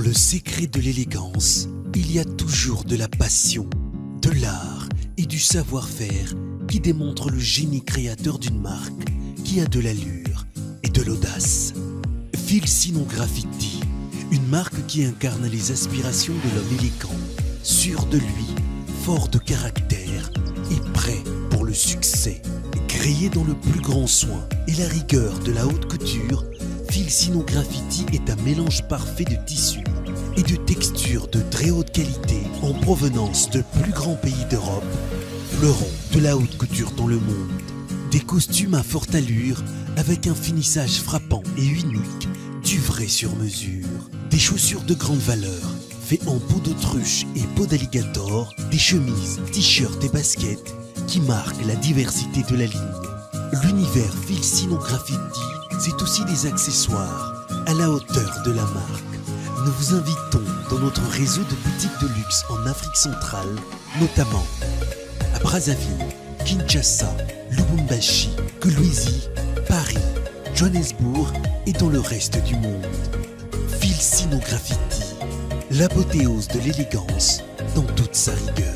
le secret de l'élégance, il y a toujours de la passion, de l'art et du savoir-faire qui démontrent le génie créateur d'une marque qui a de l'allure et de l'audace. Filsino Graffiti, une marque qui incarne les aspirations de l'homme élégant, sûr de lui, fort de caractère et prêt pour le succès. Créé dans le plus grand soin et la rigueur de la haute couture, Filsino Graffiti est un mélange parfait de tissus et de textures de très haute qualité en provenance de plus grands pays d'Europe, fleurons de la haute couture dans le monde. Des costumes à forte allure avec un finissage frappant et unique, du vrai sur mesure. Des chaussures de grande valeur, faites en peau d'autruche et peau d'alligator, des chemises, t-shirts et baskets qui marquent la diversité de la ligne. L'univers Filsino Graffiti, c'est aussi des accessoires à la hauteur de la marque. Nous vous invitons dans notre réseau de boutiques de luxe en Afrique centrale, notamment à Brazzaville, Kinshasa, Lubumbashi, Kolwezi, Paris, Johannesburg et dans le reste du monde. Filsino Graffiti, l'apothéose de l'élégance dans toute sa rigueur.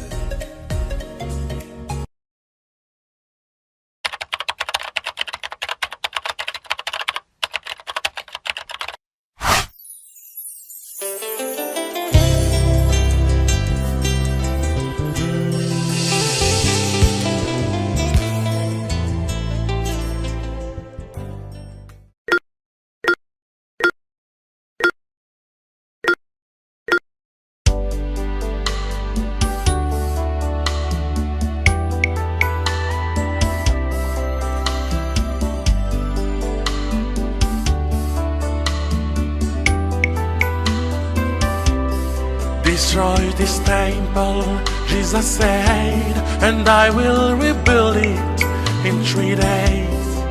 Destroy this temple, Jesus said, and I will rebuild it in 3 days.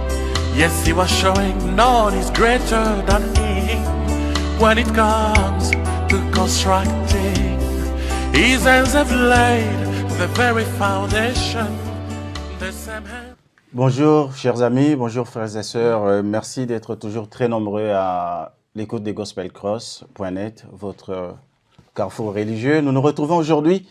Yes, he was showing none is greater than him when it comes to constructing. His hands have laid the very foundation. The same hand. Bonjour chers amis, bonjour frères et sœurs, merci d'être toujours très nombreux à l'écoute de gospelcross.net, votre carrefour religieux. Nous nous retrouvons aujourd'hui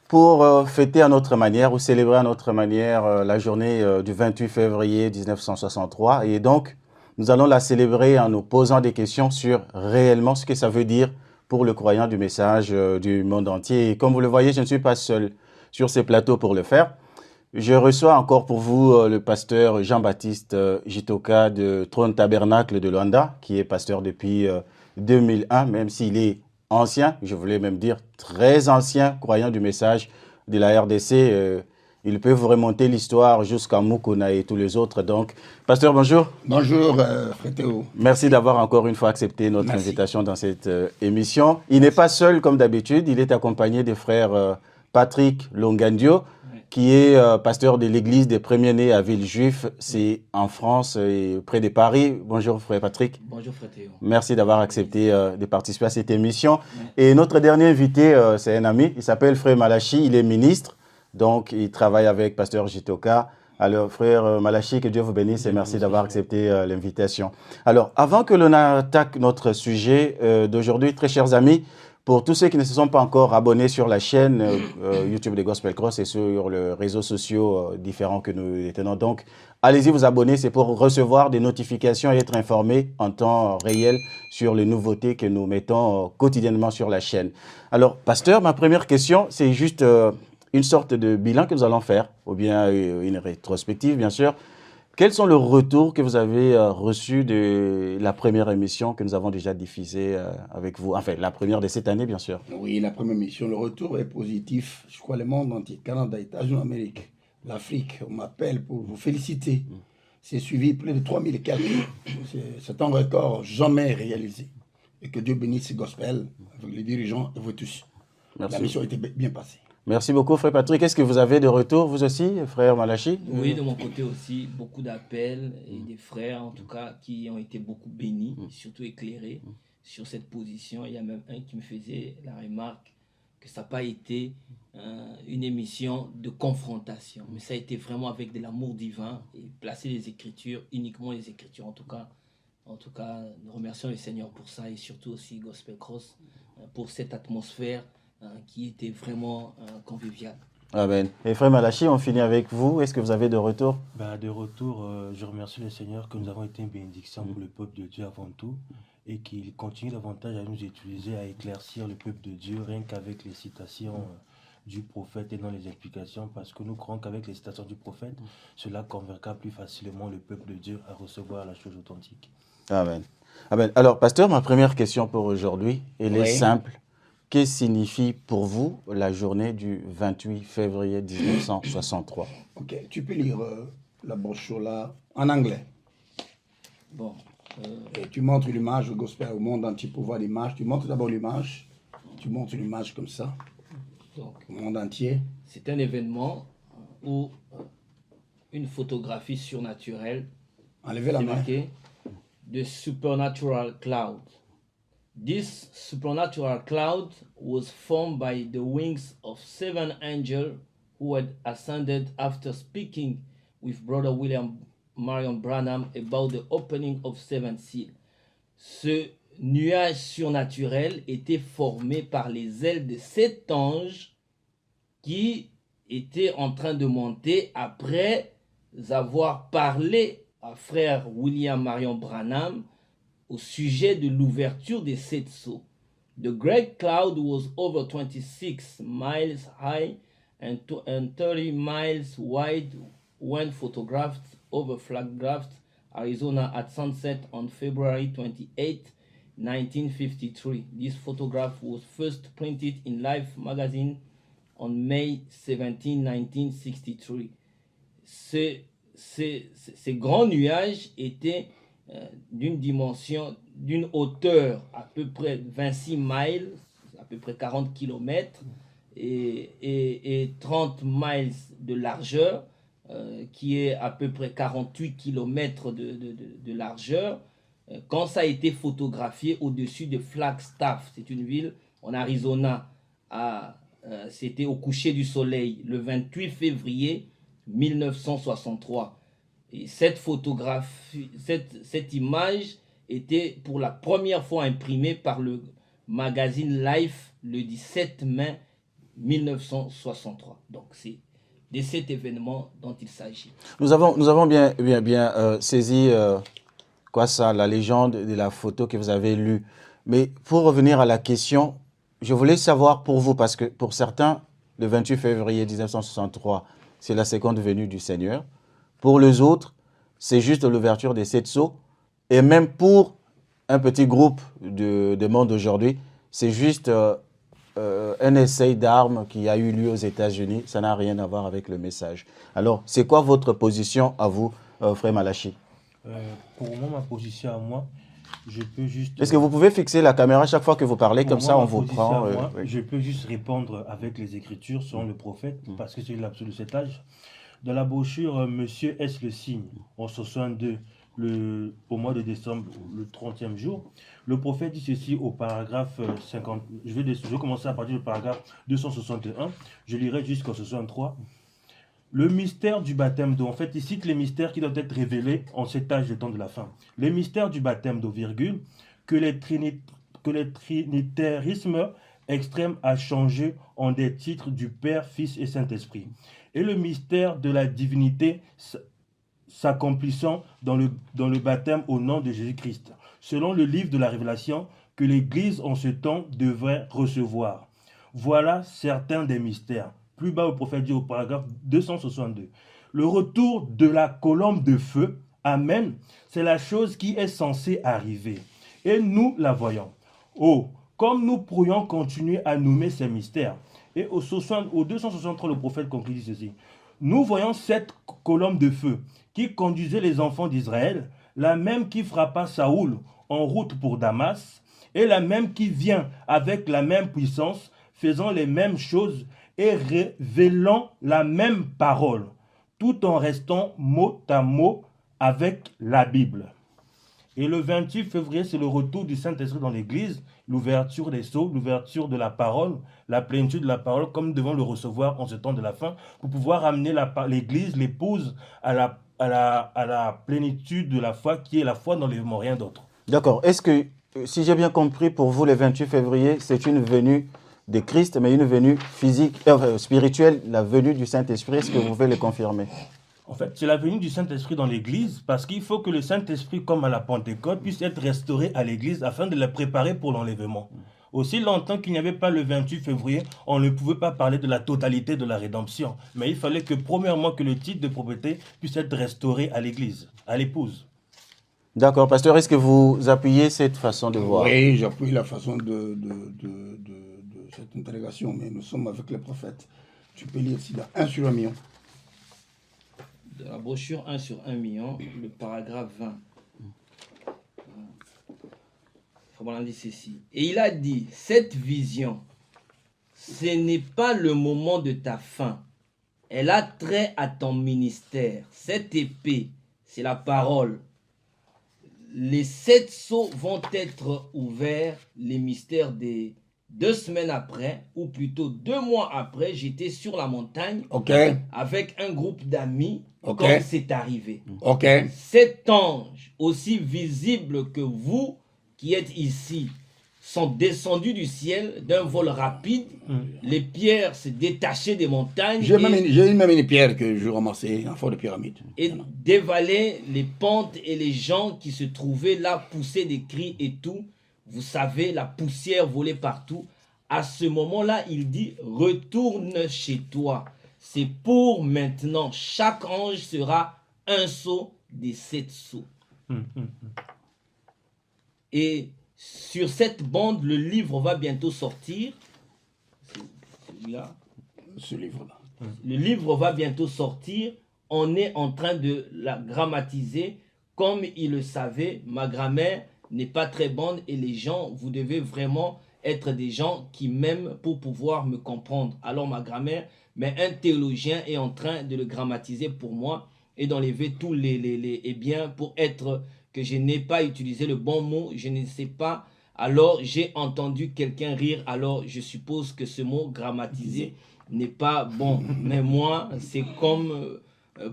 pour fêter à notre manière ou célébrer à notre manière la journée du 28 février 1963 et donc nous allons la célébrer en nous posant des questions sur réellement ce que ça veut dire pour le croyant du message du monde entier. Et comme vous le voyez, je ne suis pas seul sur ces plateaux pour le faire. Je reçois encore pour vous le pasteur Jean-Baptiste Jitoka de Trône Tabernacle de Luanda, qui est pasteur depuis 2001, même s'il est ancien, je voulais même dire très ancien, croyant du message de la RDC. Il peut vous remonter l'histoire jusqu'à Mukuna et tous les autres. Donc, pasteur, bonjour. Bonjour, frère Théo. Merci d'avoir encore une fois accepté notre invitation dans cette émission. Il n'est pas seul comme d'habitude, il est accompagné des frères Patrick Longandio, qui est pasteur de l'église des Premiers-Nés à Villejuif, c'est en France et près de Paris. Bonjour frère Patrick. Bonjour frère Théo. Merci d'avoir accepté de participer à cette émission. Et notre dernier invité, c'est un ami, il s'appelle frère Malachi, il est ministre, donc il travaille avec pasteur Jitoka. Alors frère Malachi, que Dieu vous bénisse et merci d'avoir accepté l'invitation. Alors avant que l'on attaque notre sujet d'aujourd'hui, très chers amis, pour tous ceux qui ne se sont pas encore abonnés sur la chaîne YouTube de Gospel Cross et sur les réseaux sociaux différents que nous détenons, donc allez-y vous abonner, c'est pour recevoir des notifications et être informé en temps réel sur les nouveautés que nous mettons quotidiennement sur la chaîne. Alors, pasteur, ma première question, c'est juste une sorte de bilan que nous allons faire, ou bien une rétrospective, bien sûr. Quels sont les retours que vous avez reçus de la première émission que nous avons déjà diffusée avec vous? Enfin, la première de cette année, bien sûr. Oui, la première émission, le retour est positif. Je crois le monde entier, Canada, États-Unis, Amérique, l'Afrique, on m'appelle pour vous féliciter. C'est suivi plus de 3000 quelques. C'est un record jamais réalisé. Et que Dieu bénisse ce gospel avec les dirigeants et vous tous. Merci. La mission était bien passée. Merci beaucoup, frère Patrick. Est-ce que vous avez de retour, vous aussi, frère Malachi? Oui, de mon côté aussi, beaucoup d'appels et des frères, en tout cas, qui ont été beaucoup bénis, surtout éclairés sur cette position. Il y a même un qui me faisait la remarque que ça n'a pas été une émission de confrontation, mais ça a été vraiment avec de l'amour divin et placer les Écritures, uniquement les Écritures. En tout cas, nous remercions le Seigneur pour ça et surtout aussi Gospel Cross pour cette atmosphère qui était vraiment conviviale. Amen. Et frère Malachi, on finit avec vous. Est-ce que vous avez de retour? De retour, je remercie le Seigneur que nous avons été une bénédiction pour le peuple de Dieu avant tout et qu'il continue davantage à nous utiliser, à éclaircir le peuple de Dieu, rien qu'avec les citations du prophète et non les explications, parce que nous croyons qu'avec les citations du prophète, cela convaincra plus facilement le peuple de Dieu à recevoir la chose authentique. Amen. Amen. Alors, pasteur, ma première question pour aujourd'hui, elle est simple. Que signifie pour vous la journée du 28 février 1963? Ok, tu peux lire la brochure là en anglais. Bon. Et tu montres l'image au gospel au monde entier pour voir l'image. Tu montres d'abord l'image. Tu montres l'image comme ça. Donc, au monde entier. C'est un événement où une photographie surnaturelle Enlevez la main. marquée The Supernatural Cloud. This supernatural cloud was formed by the wings of 7 angels who had ascended after speaking with Brother William Marion Branham about the opening of 7 seals. Ce nuage surnaturel était formé par les ailes de 7 anges qui étaient en train de monter après avoir parlé à frère William Marion Branham au sujet de l'ouverture des 7 sceaux. The great cloud was over 26 miles high and 30 miles wide when photographed over Flagstaff, Arizona at sunset on February 28, 1953. This photograph was first printed in Life magazine on May 17, 1963. Ces grands nuages étaient d'une dimension, d'une hauteur à peu près 26 miles, à peu près 40 km, et 30 miles de largeur, qui est à peu près 48 km de largeur, quand ça a été photographié au-dessus de Flagstaff. C'est une ville en Arizona, c'était au coucher du soleil, le 28 février 1963. Et cette photographie, cette image était pour la première fois imprimée par le magazine Life le 17 mai 1963. Donc c'est de cet événement dont il s'agit. Nous avons bien saisi la légende de la photo que vous avez lue. Mais pour revenir à la question, je voulais savoir pour vous, parce que pour certains, le 28 février 1963, c'est la seconde venue du Seigneur. Pour les autres, c'est juste l'ouverture des 7 sceaux. Et même pour un petit groupe de monde aujourd'hui, c'est juste un essai d'armes qui a eu lieu aux États-Unis. Ça n'a rien à voir avec le message. Alors, c'est quoi votre position à vous, frère Malachi? Pour moi, ma position à moi, je peux juste... Est-ce que vous pouvez fixer la caméra chaque fois que vous parlez, comme ça on vous prend oui. Je peux juste répondre avec les Écritures selon le prophète, parce que c'est l'absolu de cet âge. Dans la brochure, Monsieur est le signe, en 62, au mois de décembre, le 30e jour, le prophète dit ceci au paragraphe 50. Je vais commencer à partir du paragraphe 261, je lirai jusqu'au 63. Le mystère du baptême d'eau, en fait, il cite les mystères qui doivent être révélés en cet âge de temps de la fin. Les mystères du baptême d'eau, virgule, que le trinitarisme extrême a changé en des titres du Père, Fils et Saint-Esprit. Et le mystère de la divinité s'accomplissant dans le baptême au nom de Jésus-Christ, selon le livre de la Révélation que l'Église en ce temps devrait recevoir. Voilà certains des mystères. Plus bas, le prophète dit au paragraphe 262. Le retour de la colombe de feu, Amen, c'est la chose qui est censée arriver. Et nous la voyons. Oh, comme nous pourrions continuer à nommer ces mystères. Et au 263, le prophète conclut ceci. Nous voyons cette colombe de feu qui conduisait les enfants d'Israël, la même qui frappa Saoul en route pour Damas, et la même qui vient avec la même puissance, faisant les mêmes choses et révélant la même parole, tout en restant mot à mot avec la Bible. Et le 28 février, c'est le retour du Saint-Esprit dans l'Église, l'ouverture des sceaux, l'ouverture de la parole, la plénitude de la parole, comme nous devons le recevoir en ce temps de la fin, pour pouvoir amener l'Église, l'épouse, à la plénitude de la foi, qui est la foi dans l'événement, rien d'autre. D'accord. Est-ce que si j'ai bien compris, pour vous, le 28 février, c'est une venue de Christ, mais une venue physique, spirituelle, la venue du Saint-Esprit. Est-ce que vous pouvez le confirmer? En fait, c'est la venue du Saint-Esprit dans l'Église parce qu'il faut que le Saint-Esprit, comme à la Pentecôte, puisse être restauré à l'Église afin de la préparer pour l'enlèvement. Aussi longtemps qu'il n'y avait pas le 28 février, on ne pouvait pas parler de la totalité de la rédemption. Mais il fallait que, premièrement, que le titre de propriété puisse être restauré à l'Église, à l'épouse. D'accord. Pasteur, est-ce que vous appuyez cette façon de voir? Oui, j'appuie la façon de cette interrogation, mais nous sommes avec les prophètes. Tu peux lire ici dans 1 sur 1 million. De la brochure 1 sur 1 million, le paragraphe 20. Comment on dit ceci? Et il a dit, cette vision, ce n'est pas le moment de ta fin. Elle a trait à ton ministère. Cette épée, c'est la parole. Les 7 sceaux vont être ouverts, les mystères des 2 semaines après, ou plutôt 2 mois après, j'étais sur la montagne avec un groupe d'amis quand c'est arrivé. Cet ange, aussi visible que vous qui êtes ici, sont descendus du ciel d'un vol rapide. Les pierres se détachaient des montagnes. J'ai même une pierre que je ramassais en forme de pyramide. Et dévalaient les pentes et les gens qui se trouvaient là poussaient des cris et tout. Vous savez, la poussière volait partout. À ce moment-là, il dit, retourne chez toi. C'est pour maintenant. Chaque ange sera un sceau des 7 sceaux. Et sur cette bande, le livre va bientôt sortir. C'est celui-là. Ce livre-là. Le livre va bientôt sortir. On est en train de la grammatiser. Comme il le savait, ma grammaire n'est pas très bonne et les gens, vous devez vraiment être des gens qui m'aiment pour pouvoir me comprendre. Alors ma grammaire, mais un théologien est en train de le grammatiser pour moi et d'enlever tous les biens pour être que je n'ai pas utilisé le bon mot, je ne sais pas. Alors j'ai entendu quelqu'un rire, alors je suppose que ce mot grammatisé n'est pas bon. Mais moi, c'est comme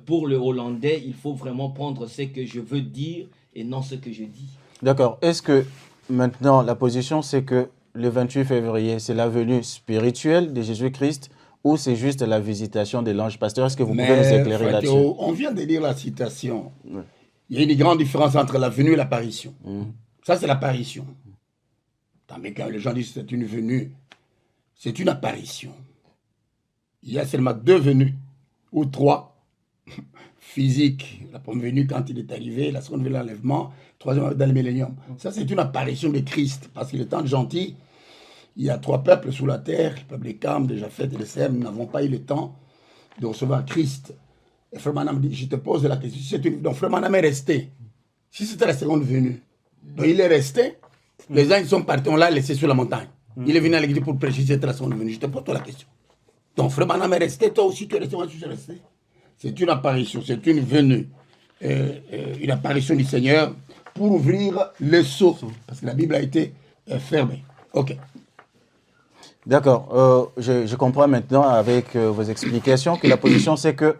pour le hollandais, il faut vraiment prendre ce que je veux dire et non ce que je dis. D'accord. Est-ce que maintenant la position c'est que le 28 février, c'est la venue spirituelle de Jésus-Christ ou c'est juste la visitation de l'ange pasteur? Est-ce que vous pouvez nous éclairer là-dessus? On vient de lire la citation. Il y a une grande différence entre la venue et l'apparition. Ça, c'est l'apparition. Mais quand les gens disent que c'est une venue, c'est une apparition. Il y a seulement 2 venues, ou 3, physiques. La première venue quand il est arrivé, la seconde venue, l'enlèvement, troisième dans le millénium. Ça, c'est une apparition de Christ, parce qu'il est temps gentil. Il y a 3 peuples sous la terre, le peuple des Cam, de Japheth et de Sem, nous n'avons pas eu le temps de recevoir Christ. Et Frère Manam dit, je te pose la question, donc Frère Manam est resté. Si c'était la seconde venue, donc il est resté, les gens ils sont partis, on l'a laissé sur la montagne. Il est venu à l'église pour prêcher, c'était la seconde venue. Je te pose toi la question. Donc Frère Manam est resté, toi aussi tu es resté, moi je suis resté. C'est une apparition, c'est une venue, une apparition du Seigneur pour ouvrir le sceau, parce que la Bible a été fermée. Ok. D'accord. Je comprends maintenant avec vos explications que la position c'est que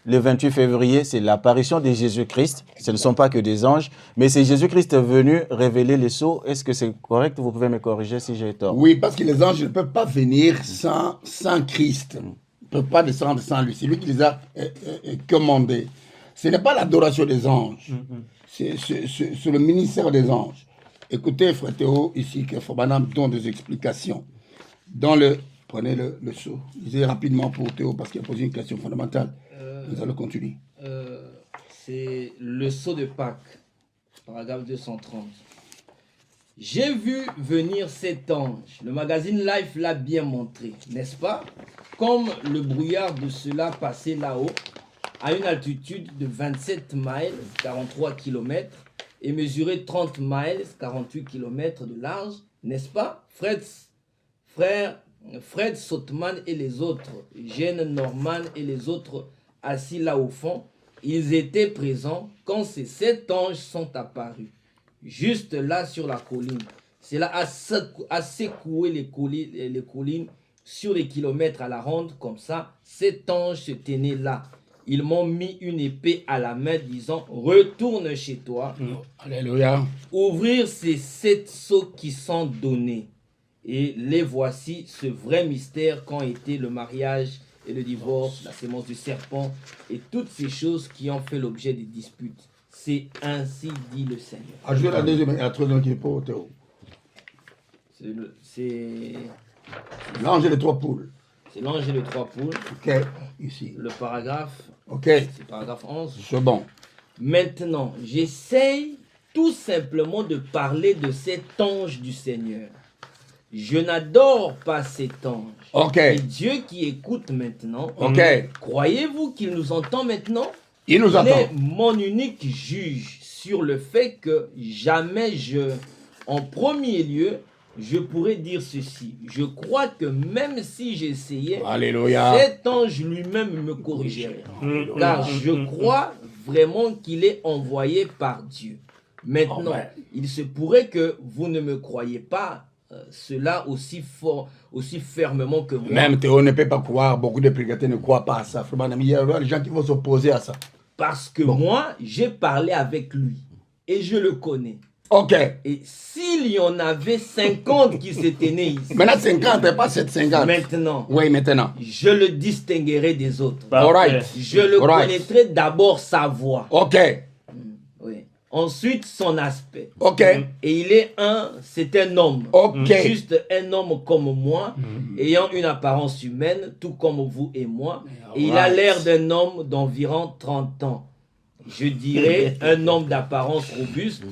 le 28 février, c'est l'apparition de Jésus-Christ. Ce ne sont pas que des anges, mais c'est Jésus-Christ venu révéler les sceaux. Est-ce que c'est correct? Vous pouvez me corriger si j'ai tort. Oui, parce que les anges ne peuvent pas venir sans Christ. Ils ne peuvent pas descendre sans lui. C'est lui qui les a commandés. Ce n'est pas l'adoration des anges. C'est le ministère des anges. Écoutez, Frère Théo, ici, que Fobanam donne des explications. Prenez le sceau. Lisez rapidement pour Théo, parce qu'il a posé une question fondamentale. Nous allons continuer. C'est le sceau de Pâques, paragraphe 230. J'ai vu venir cet ange. Le magazine Life l'a bien montré, n'est-ce pas? Comme le brouillard de cela passait là-haut, à une altitude de 27 miles, 43 km, et mesurait 30 miles, 48 km de large, n'est-ce pas? Fred Sotman et les autres, Jane Norman et les autres assis là au fond, ils étaient présents quand ces 7 anges sont apparus, juste là sur la colline. Cela a secoué les collines sur les kilomètres à la ronde, comme ça, 7 anges se tenaient là. ils m'ont mis une épée à la main disant, retourne chez toi, Alléluia. ouvrir ces 7 sceaux qui sont donnés. Et les voici, ce vrai mystère qu'ont été le mariage et le divorce, la sémence du serpent et toutes ces choses qui ont fait l'objet des disputes. C'est ainsi dit le Seigneur. Ajoute la deuxième et la troisième qui est pour Théo. C'est L'ange et les 3 poules. l'ange et les 3 poules. Ok, ici. Le paragraphe, Ok, c'est paragraphe 11. c'est bon. Maintenant, j'essaye tout simplement de parler de cet ange du Seigneur. Je n'adore pas cet ange. Ok. Et Dieu qui écoute maintenant, Ok. croyez-vous qu'il nous entend maintenant? Il nous Il attend. est mon unique juge sur le fait que jamais en premier lieu, je pourrais dire ceci. Je crois que même si j'essayais, Alléluia. cet ange lui-même me corrigerait. Car je crois vraiment qu'il est envoyé par Dieu. Maintenant, Amen. il se pourrait que vous ne me croyez pas cela aussi fort, aussi fermement que moi. Même Théo ne peut pas croire, beaucoup de prédicateurs ne croient pas à ça. Frère, il y a des gens qui vont s'opposer à ça. Parce que moi, j'ai parlé avec lui et je le connais. Ok. Et s'il y en avait 50 qui s'étaient nés ici, Maintenant 50 et pas 750. maintenant, Oui, maintenant. je le distinguerai des autres. All right. Je le Alright. connaîtrai d'abord sa voix. Ok. Oui. Ensuite, son aspect. Ok. Et c'est un homme. Ok. Juste un homme comme moi, ayant une apparence humaine, tout comme vous et moi. Et il a Alright. l'air d'un homme d'environ 30 ans. Je dirais un homme d'apparence robuste.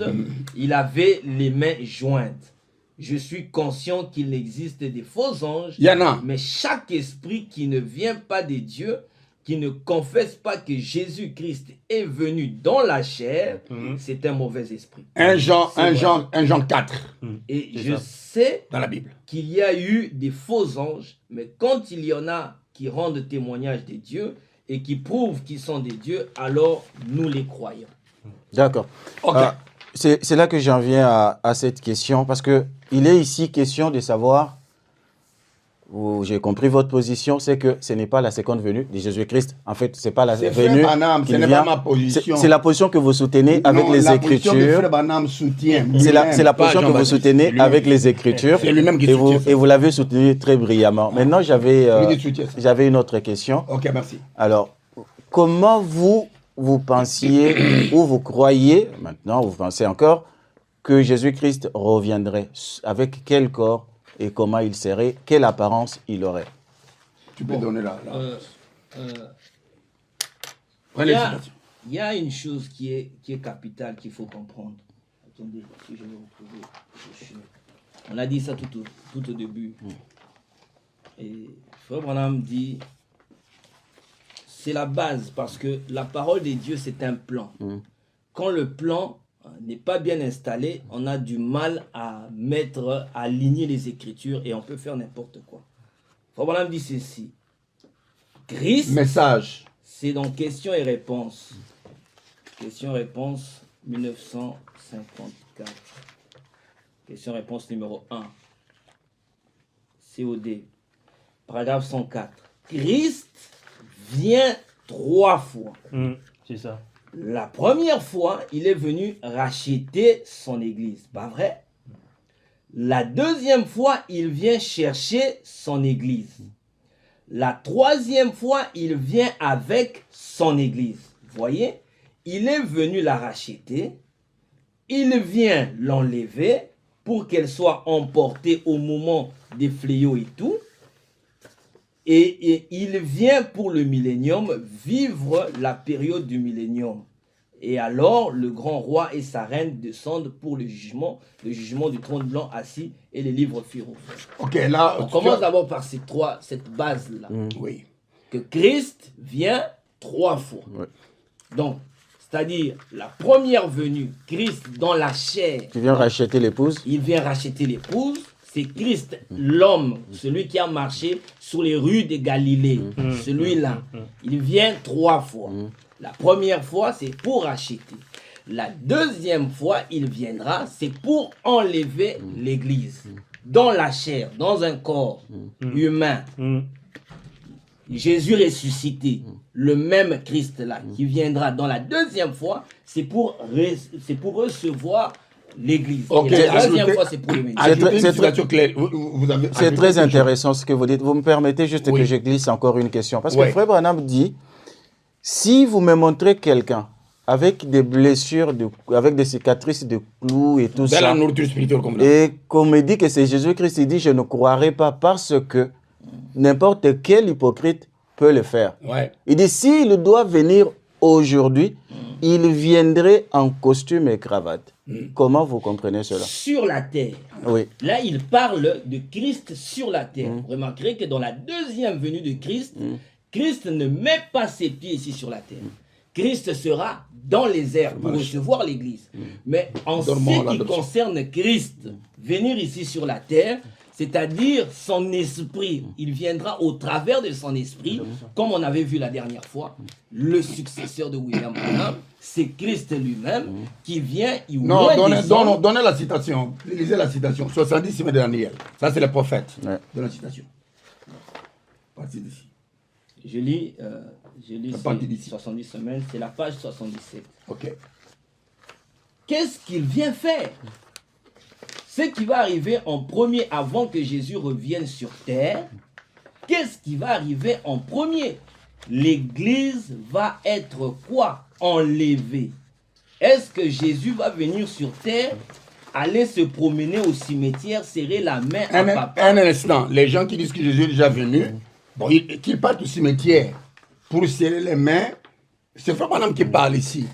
Il avait les mains jointes. Je suis conscient qu'il existe des faux anges. Il y en a. Mais chaque esprit qui ne vient pas de Dieu, qui ne confesse pas que Jésus-Christ est venu dans la chair, c'est un mauvais esprit. 1 Jean, C'est 1 vrai. Jean, 1 Jean 4 Et C'est je ça. sais dans la Bible. qu'il y a eu des faux anges, mais quand il y en a qui rendent témoignage des dieux et qui prouvent qu'ils sont des dieux, alors nous les croyons. D'accord. Ok. C'est là que j'en viens à cette question, parce qu'il est ici question de savoir, j'ai compris votre position, c'est que ce n'est pas la seconde venue de Jésus-Christ. En fait, ce n'est pas la C'est venue. Frère Branham, ce qu'il n'est vient. pas ma position. C'est la position que vous soutenez avec Non, les la position que Écritures. Frère Branham soutient. C'est la lui-même, pas position que vous Jean-Baptiste. soutenez Lui-même. avec les Écritures. C'est lui-même qui et vous, soutient ça. et vous l'avez soutenu très brillamment. Maintenant, Lui qui soutient ça. j'avais une autre question. Ok, merci. Alors, comment vous pensiez ou vous croyez, maintenant vous pensez encore, que Jésus-Christ reviendrait? Avec quel corps et comment il serait? Quelle apparence il aurait? Tu peux donner là. Il Prenez y a- citation. il y a une chose qui est capitale qu'il faut comprendre. Attendez, si je vais retrouver. On a dit ça tout au début. Et Frère Branham dit, c'est la base parce que la parole de Dieu c'est un plan. Quand le plan n'est pas bien installé, on a du mal à aligner les Écritures et on peut faire n'importe quoi. Frère Branham dit ceci. Christ, Message. c'est dans questions et réponses. Questions-réponses 1954. Question-réponse numéro 1. COD. Paragraphe 104. Christ vient 3 fois. C'est ça. La première fois, il est venu racheter son église. Pas vrai? La deuxième fois, il vient chercher son église. La troisième fois, il vient avec son église. Voyez? Il est venu la racheter. Il vient l'enlever pour qu'elle soit emportée au moment des fléaux et tout. Et il vient pour le millénium vivre la période du millénium. Et alors, le grand roi et sa reine descendent pour le jugement du trône blanc assis et les livres firent. Ok, là. On commence d'abord par cette base-là. Oui. Que Christ vient 3 fois. Ouais. Donc, c'est-à-dire la première venue, Christ dans la chair, Tu viens racheter l'épouse? il vient racheter l'épouse. C'est Christ, l'homme, celui qui a marché sur les rues de Galilée. Celui-là, il vient 3 fois. La première fois, c'est pour racheter. La deuxième fois, il viendra, c'est pour enlever l'église. Dans la chair, dans un corps humain. Jésus ressuscité, le même Christ là, qui viendra dans la deuxième fois, c'est pour recevoir l'Église. Ok, Et la deuxième ajoutez- fois, c'est pour le ministère. C'est Ajoutez très- une citation claire. Vous avez C'est ajouté très quelque chose. intéressant ce que vous dites. Vous me permettez juste Oui. que je glisse encore une question. Parce que Ouais. Frère Branham dit, si vous me montrez quelqu'un avec des blessures, avec des cicatrices de clous et tout Dans la ça, nourriture spirituelle comme là. et qu'on me dit que c'est Jésus-Christ, il dit, je ne croirai pas parce que n'importe quel hypocrite peut le faire. Ouais. Il dit, s'il doit venir aujourd'hui, il viendrait en costume et cravate. Comment vous comprenez cela? Sur la terre. Oui. Là, il parle de Christ sur la terre. Vous remarquerez que dans la deuxième venue de Christ, Christ ne met pas ses pieds ici sur la terre. Christ sera dans les airs pour recevoir l'Église. Mais en Dormons ce qui l'adoption. concerne Christ, venir ici sur la terre, c'est-à-dire son esprit, il viendra au travers de son esprit, comme on avait vu la dernière fois, le successeur de William Branham, c'est Christ lui-même qui vient, il Non, loin donnez, des hommes. donnez la citation. Lisez la citation. 70 semaines de Daniel. Ça, c'est le prophète. Ouais. De la citation. Partie d'ici. Je lis La partie ces d'ici. 70 semaines, c'est la page 77. Ok. Qu'est-ce qu'il vient faire? Ce qui va arriver en premier avant que Jésus revienne sur terre, qu'est-ce qui va arriver en premier? L'Église va être quoi? Enlevée. Est-ce que Jésus va venir sur terre, aller se promener au cimetière, serrer la main à papa? Un instant. Les gens qui disent que Jésus est déjà venu, bon, qu'ils partent au cimetière pour serrer les mains, c'est Frère Branham qui parle ici.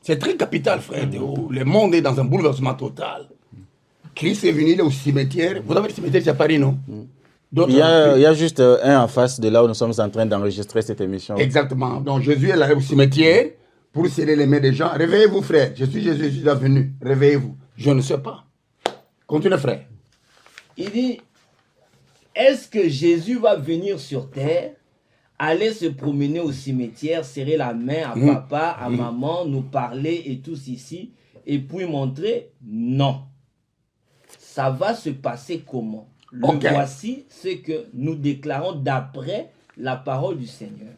C'est très capital, frère Théo. Le monde est dans un bouleversement total. Christ est venu, il est au cimetière. Vous avez le cimetière, c'est à Paris, non? D'autres- Il y a juste un en face de là où nous sommes en train d'enregistrer cette émission. Exactement. Donc Jésus est allé au cimetière pour serrer les mains des gens. Réveillez-vous, frère. Je suis Jésus, je suis déjà venu. Réveillez-vous. Je ne sais pas. Continue, frère. Il dit, est-ce que Jésus va venir sur terre, aller se promener au cimetière, serrer la main à papa, à maman, nous parler et tous ici, et puis montrer? Non. Ça va se passer comment? Le Ok. voici ce que nous déclarons d'après la parole du Seigneur.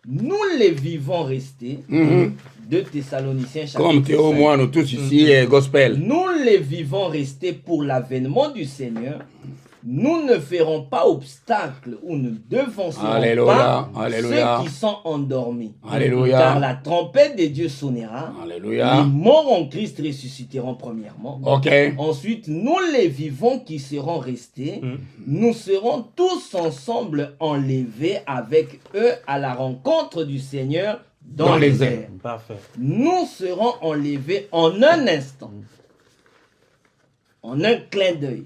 Nous les vivants restés, 2 Thessaloniciens chapitre Comme Théo, 5. moi, nous tous ici, gospel. Nous les vivants restés pour l'avènement du Seigneur, nous ne ferons pas obstacle ou ne devancerons Alléluia, pas alléluia. ceux qui sont endormis. Alléluia. Car la trompette de Dieu sonnera. Alléluia. Les morts en Christ ressusciteront premièrement. Ok. Ensuite, nous les vivants qui serons restés, nous serons tous ensemble enlevés avec eux à la rencontre du Seigneur dans les airs. Parfait. Nous serons enlevés en un instant, en un clin d'œil.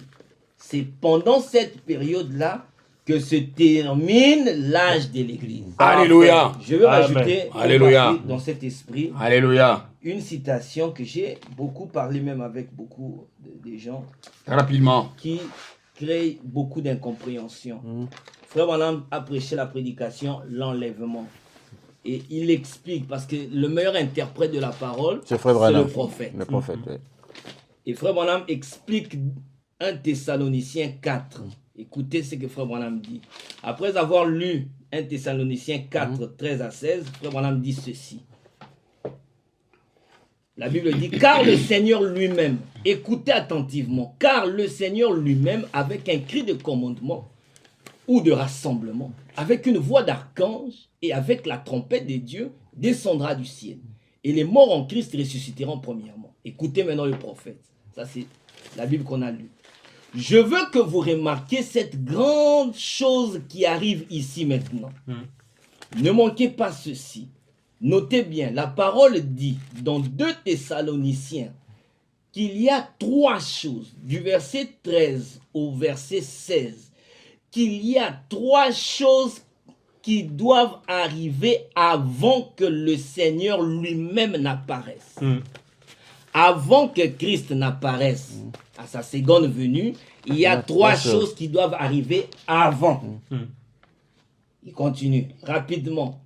C'est pendant cette période-là que se termine l'âge de l'Église. Alléluia. Je veux Amen. rajouter Alléluia. dans cet esprit Alléluia. une citation que j'ai beaucoup parlé même avec beaucoup de gens Rapidement. qui créent beaucoup d'incompréhension. Frère Branham a prêché la prédication, l'enlèvement. Et il explique, parce que le meilleur interprète de la parole, C'est Frère c'est Branham. le prophète. Le prophète, oui. Et Frère Branham explique 1 Thessaloniciens 4. Écoutez ce que Frère Branham dit. Après avoir lu 1 Thessaloniciens 4, 13 à 16, Frère Branham dit ceci. La Bible dit, car le Seigneur lui-même, écoutez attentivement, car le Seigneur lui-même, avec un cri de commandement ou de rassemblement, avec une voix d'archange et avec la trompette de Dieu, descendra du ciel. Et les morts en Christ ressusciteront premièrement. Écoutez maintenant le prophète. Ça, c'est la Bible qu'on a lue. Je veux que vous remarquiez cette grande chose qui arrive ici maintenant. Ne manquez pas ceci. Notez bien, la parole dit dans 2 Thessaloniciens qu'il y a 3 choses, du verset 13 au verset 16, qu'il y a 3 choses qui doivent arriver avant que le Seigneur lui-même n'apparaisse. Avant que Christ n'apparaisse à sa seconde venue, il y a 3 choses qui doivent arriver avant. Il continue rapidement.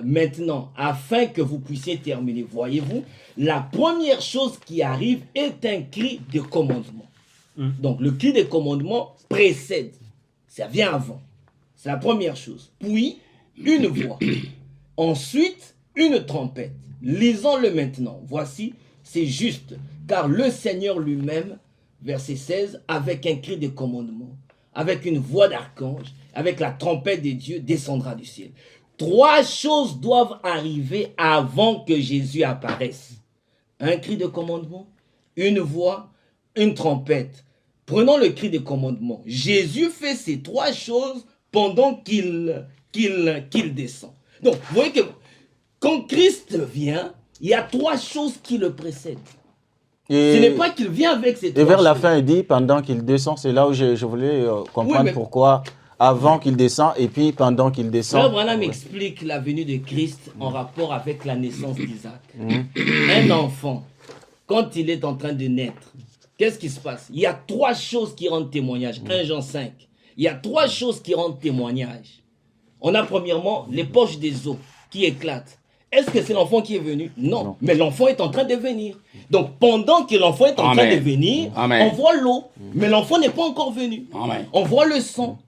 Maintenant, afin que vous puissiez terminer, voyez-vous, la première chose qui arrive est un cri de commandement. Donc, le cri de commandement précède. Ça vient avant. C'est la première chose. Puis, une voix. Ensuite, une trompette. Lisons-le maintenant. Voici, c'est juste. Car le Seigneur lui-même, verset 16, avec un cri de commandement, avec une voix d'archange, avec la trompette de Dieu, descendra du ciel. 3 choses doivent arriver avant que Jésus apparaisse. Un cri de commandement, une voix, une trompette. Prenons le cri de commandement. Jésus fait ces 3 choses pendant qu'il descend. Donc, vous voyez que quand Christ vient, il y a 3 choses qui le précèdent. Ce n'est pas qu'il vient avec ces 3 choses. Et vers la fin, il dit, pendant qu'il descend, c'est là où je voulais comprendre pourquoi, avant qu'il descend et puis pendant qu'il descend. Frère Branham explique la venue de Christ en rapport avec la naissance d'Isaac. Un enfant, quand il est en train de naître, qu'est-ce qui se passe? Il y a 3 choses qui rendent témoignage. 1 Jean 5. Il y a 3 choses qui rendent témoignage. On a premièrement les poches des os qui éclatent. Est-ce que c'est l'enfant qui est venu? Non. Mais l'enfant est en train de venir. Donc pendant que l'enfant est en train de venir, on voit l'eau. Mais l'enfant n'est pas encore venu. On voit le sang.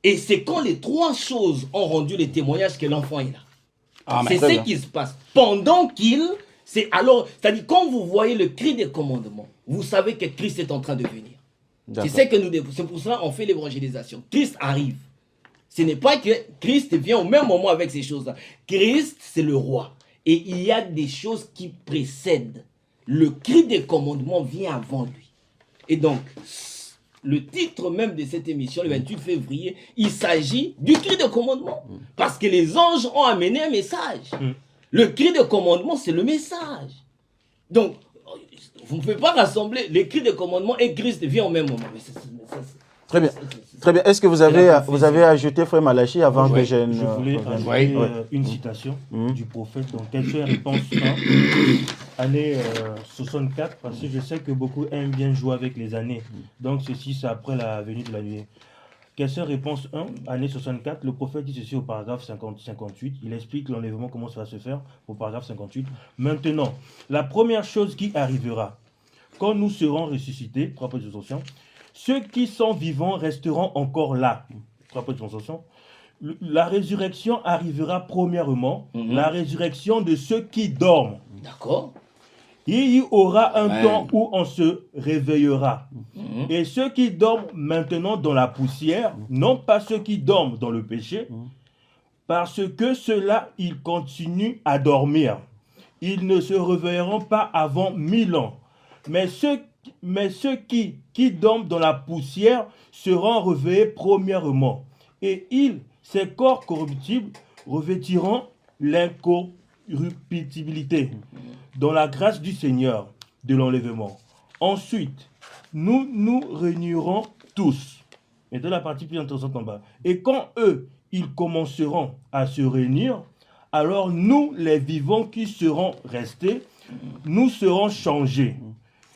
Et c'est quand les 3 choses ont rendu le témoignage que l'enfant est là. C'est ce qui se passe. Pendant qu'il... C'est-à-dire quand vous voyez le cri des commandements, vous savez que Christ est en train de venir. C'est pour cela qu'on fait l'évangélisation. Christ arrive. Ce n'est pas que Christ vient au même moment avec ces choses-là. Christ, c'est le roi. Et il y a des choses qui précèdent. Le cri des commandements vient avant lui. Et donc, le titre même de cette émission, le 28 février, il s'agit du cri de commandement. Parce que les anges ont amené un message. Le cri de commandement, c'est le message. Donc, vous ne pouvez pas rassembler les cris de commandement et Christ vient au même moment. Très bien. Très bien. Est-ce que vous avez ajouté, frère Malachi, avant que je ne... Je voulais ajouter une citation du prophète dans Questions et réponses 1, année 64, parce que je sais que beaucoup aiment bien jouer avec les années. Donc ceci, c'est après la venue de la nuit. Questions et réponses 1, année 64, le prophète dit ceci au paragraphe 58. Il explique l'enlèvement, comment ça va se faire au paragraphe 58. Maintenant, la première chose qui arrivera, quand nous serons ressuscités, 3 points de suspension, ceux qui sont vivants resteront encore là. 3 points de suspension. La résurrection arrivera premièrement, la résurrection de ceux qui dorment. D'accord. Il y aura un temps où on se réveillera. Et ceux qui dorment maintenant dans la poussière, non pas ceux qui dorment dans le péché, parce que ceux-là, ils continuent à dormir. Ils ne se réveilleront pas avant 1000 ans. Mais ceux qui dorment dans la poussière seront réveillés premièrement. Et ils, ces corps corruptibles, revêtiront l'incorruptibilité dans la grâce du Seigneur de l'enlèvement. Ensuite, nous nous réunirons tous. Et de la partie plus intéressante en bas. Et quand eux, ils commenceront à se réunir, alors nous, les vivants qui seront restés, nous serons changés.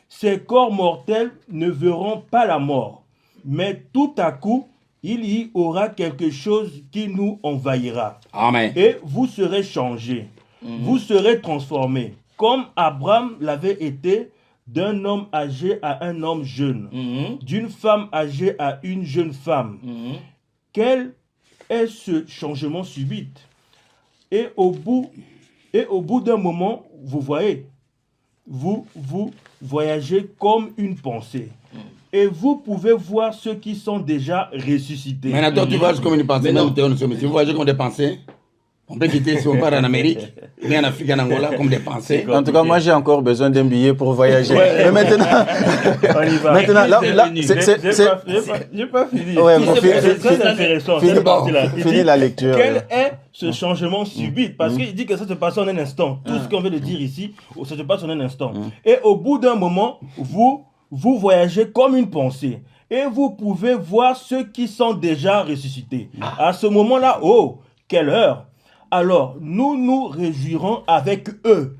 Ces corps mortels ne verront pas la mort, mais tout à coup, il y aura quelque chose qui nous envahira. Amen. Et vous serez changés, vous serez transformés, comme Abraham l'avait été, d'un homme âgé à un homme jeune, d'une femme âgée à une jeune femme. Quel est ce changement subit? Et au bout d'un moment, vous voyez, vous voyagez comme une pensée. Et vous pouvez voir ceux qui sont déjà ressuscités. Maintenant, toi, tu voyages comme une pensée. Mais tu voyages comme des pensées. On peut quitter si on part en Amérique, bien en Afrique, en Angola, comme des pensées. En tout cas, moi, j'ai encore besoin d'un billet pour voyager. Mais maintenant, on y va. Maintenant, là, j'ai pas fini. Ouais, bon, c'est très intéressant. Fini la lecture. Quel est ce changement subit? Parce qu'il dit que ça se passe en un instant. Tout ce qu'on vient de dire ici, ça se passe en un instant. Et au bout d'un moment, vous voyagez comme une pensée. Et vous pouvez voir ceux qui sont déjà ressuscités. À ce moment-là, oh, quelle heure! Alors, nous nous réjouirons avec eux.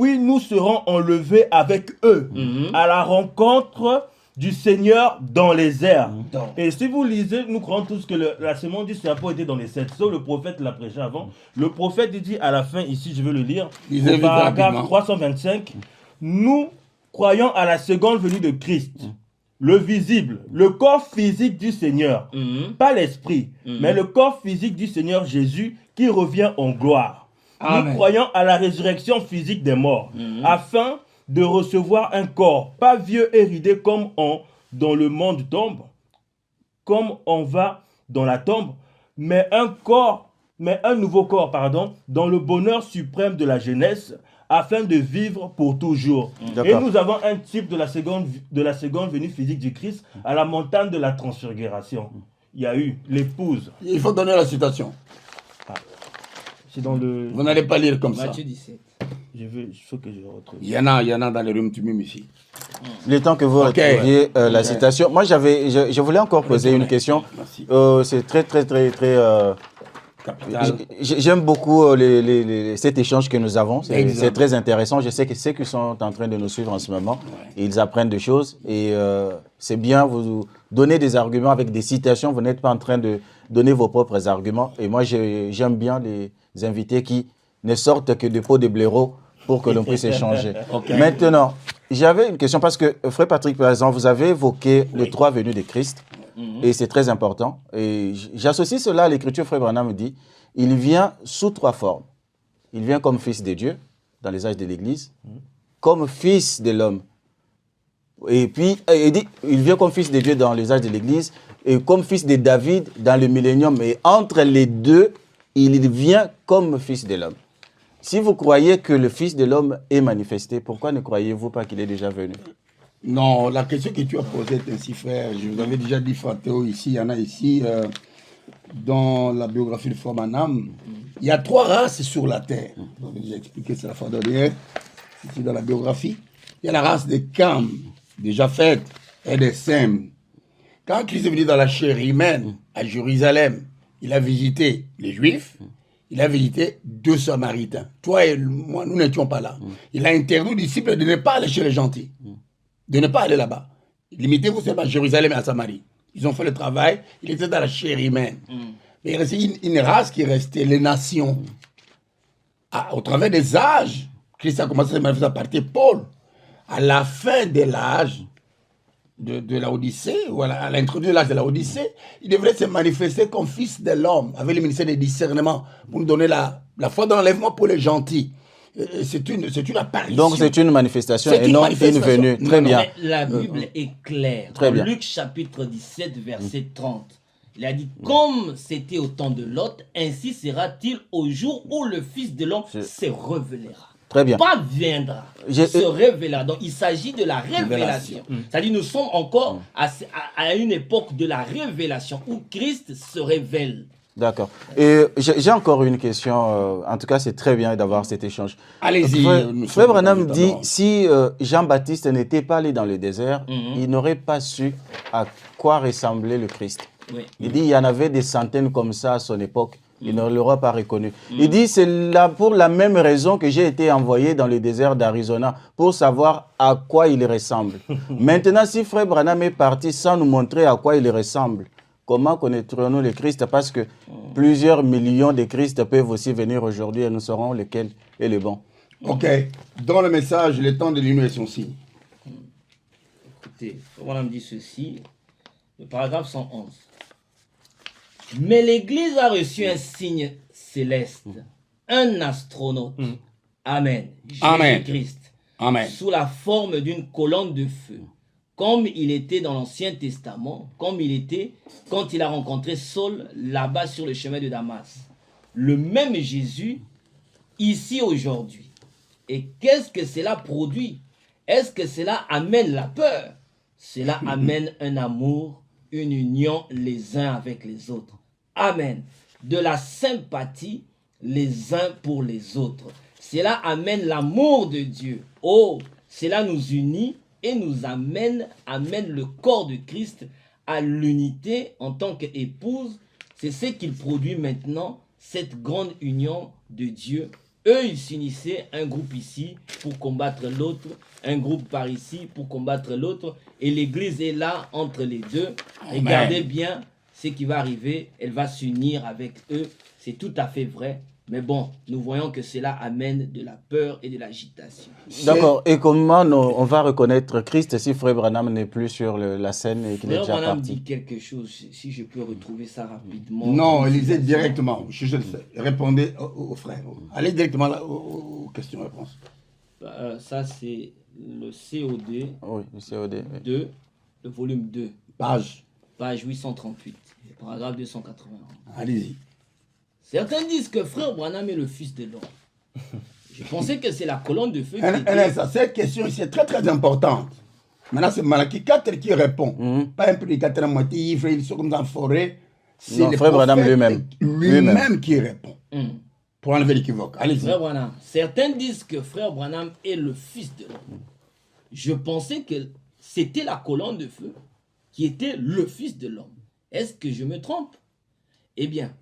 Puis nous serons enlevés avec eux à la rencontre du Seigneur dans les airs. Et si vous lisez, nous croyons tous que la sémence du serpent était dans les 7 sceaux. Le prophète l'a prêché avant. Le prophète dit à la fin, ici je vais le lire, au paragraphe 325, nous croyons à la seconde venue de Christ. le visible, le corps physique du Seigneur, pas l'esprit, mais le corps physique du Seigneur Jésus qui revient en gloire. Amen. Nous croyons à la résurrection physique des morts, afin de recevoir un corps, pas vieux et ridé dans le monde tombe, comme on va dans la tombe, mais un nouveau corps, dans le bonheur suprême de la jeunesse, afin de vivre pour toujours. Et nous avons un type de la seconde venue physique du Christ à la montagne de la transfiguration. Il y a eu l'épouse. Il faut donner la citation. C'est dans le... Vous n'allez pas lire comme ça. Matthieu 17. Il faut que je retrouve. Il y en a dans les rooms tu mets ici. Le temps que vous retrouviez la citation. Moi, je voulais encore poser une question. Merci. C'est très, très, très, très... Capital. J'aime beaucoup cet échange que nous avons. C'est très intéressant. Je sais que ceux qui sont en train de nous suivre en ce moment, ils apprennent des choses. Et c'est bien, vous donnez des arguments avec des citations. Vous n'êtes pas en train de donner vos propres arguments. Et moi, j'aime bien les invités qui ne sortent que de pots de blaireau pour que l'on puisse échanger. Maintenant, j'avais une question parce que, Frère Patrick, par exemple, vous avez évoqué les 3 venues de Christ. Et c'est très important. Et j'associe cela à l'écriture. Frère Branham me dit, il vient sous 3 formes. Il vient comme fils de Dieu dans les âges de l'Église, comme fils de l'homme. Et puis, il dit, il vient comme fils de Dieu dans les âges de l'Église et comme fils de David dans le millénium. Et entre les deux, il vient comme fils de l'homme. Si vous croyez que le fils de l'homme est manifesté, pourquoi ne croyez-vous pas qu'il est déjà venu? Non, la question que tu as posée est ainsi, frère. Je vous avais déjà dit, Frère Théo, ici, il y en a ici, dans la biographie de Frère Branham, il y a 3 races sur la terre. J'avais déjà expliqué ça la fois dernière, ici dans la biographie. Il y a la race des Cam, déjà faite, et des Sem. Quand Christ est venu dans la chair humaine, à Jérusalem, il a visité les Juifs, il a visité 2 Samaritains. Toi et moi, nous n'étions pas là. Il a interdit aux disciples de ne pas aller chez les gentils. De ne pas aller là-bas. Limitez-vous seulement à Jérusalem et à Samarie. Ils ont fait le travail, il était dans la chair humaine. Mais il restait une race qui restait, les nations. Au travers des âges, Christ a commencé à se manifester à partir de Paul. À la fin de l'âge de la Odyssée, ou à l'introduction de l'âge de la Odyssée, il devrait se manifester comme fils de l'homme, avec le ministère des discernements, pour nous donner la foi de l'enlèvement pour les gentils. C'est une apparition. Donc c'est une manifestation et non une venue. Très bien. Mais la Bible est claire. Très Dans bien. Luc chapitre 17, verset 30. Il a dit, comme c'était au temps de Lot, ainsi sera-t-il au jour où le Fils de l'homme se révélera. Très bien. Pas viendra, se révélera. Donc il s'agit de la révélation. C'est-à-dire nous sommes encore à une époque de la révélation où Christ se révèle. D'accord. Et j'ai encore une question. En tout cas, c'est très bien d'avoir cet échange. Allez-y. Frère Branham dit, si Jean-Baptiste n'était pas allé dans le désert, il n'aurait pas su à quoi ressemblait le Christ. Oui. Il dit, il y en avait des centaines comme ça à son époque. Il ne l'aurait pas reconnu. Il dit, c'est là pour la même raison que j'ai été envoyé dans le désert d'Arizona, pour savoir à quoi il ressemble. Maintenant, si Frère Branham est parti sans nous montrer à quoi il ressemble, comment connaîtrons-nous le Christ? Parce que plusieurs millions de Christ peuvent aussi venir aujourd'hui et nous saurons lequel est le bon. Ok. Dans le message, le temps de l'union est son signe. Écoutez, on me dit ceci, le paragraphe 111. Mais l'Église a reçu un signe céleste, un astronaute. Amen. Amen. Jésus-Christ. Amen. Sous la forme d'une colonne de feu. Comme il était dans l'Ancien Testament, comme il était quand il a rencontré Saul là-bas sur le chemin de Damas. Le même Jésus, ici aujourd'hui. Et qu'est-ce que cela produit? Est-ce que cela amène la peur? Cela amène un amour, une union les uns avec les autres. Amen. De la sympathie les uns pour les autres. Cela amène l'amour de Dieu. Oh, cela nous unit et nous amène le corps de Christ à l'unité en tant qu'épouse. C'est ce qu'il produit maintenant, cette grande union de Dieu. Eux, ils s'unissaient, un groupe ici pour combattre l'autre, un groupe par ici pour combattre l'autre. Et l'Église est là entre les deux. Regardez bien ce qui va arriver. Elle va s'unir avec eux. C'est tout à fait vrai. Mais bon, nous voyons que cela amène de la peur et de l'agitation. D'accord. Et comment on va reconnaître Christ si Frère Branham n'est plus sur la scène et qu'il est Frère déjà Branham parti? dit quelque chose, si je peux retrouver ça rapidement. Non, lisez directement. Je le sais. Répondez aux frères. Allez directement là, aux questions-réponses. Ça, c'est le COD Oui, le COD. Oui. 2, le volume 2, Page. page 838, paragraphe 281. Allez-y. Certains disent que Frère Branham est le fils de l'homme. Je pensais que c'est la colonne de feu qui était... Cette question ici est très très importante. Maintenant, c'est Malachie 4 qui répond. Pas un prédicateur à moitié ivre, ils sont comme dans la forêt. C'est Non, le Frère Branham prophète lui-même. lui-même qui répond. Pour enlever l'équivoque. Allez-y. Frère Branham. Certains disent que Frère Branham est le fils de l'homme. Je pensais que c'était la colonne de feu qui était le fils de l'homme. Est-ce que je me trompe? Eh bien,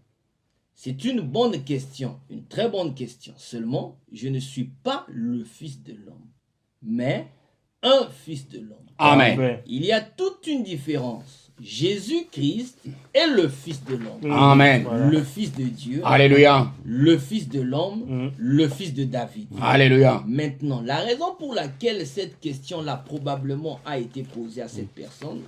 c'est une bonne question, une très bonne question. Seulement, je ne suis pas le fils de l'homme, mais un fils de l'homme. Amen. Il y a toute une différence. Jésus-Christ est le fils de l'homme. Amen. Le fils de Dieu, Alléluia. le fils de l'homme, le fils de David. Alléluia. Maintenant, la raison pour laquelle cette question-là probablement a été posée à cette personne,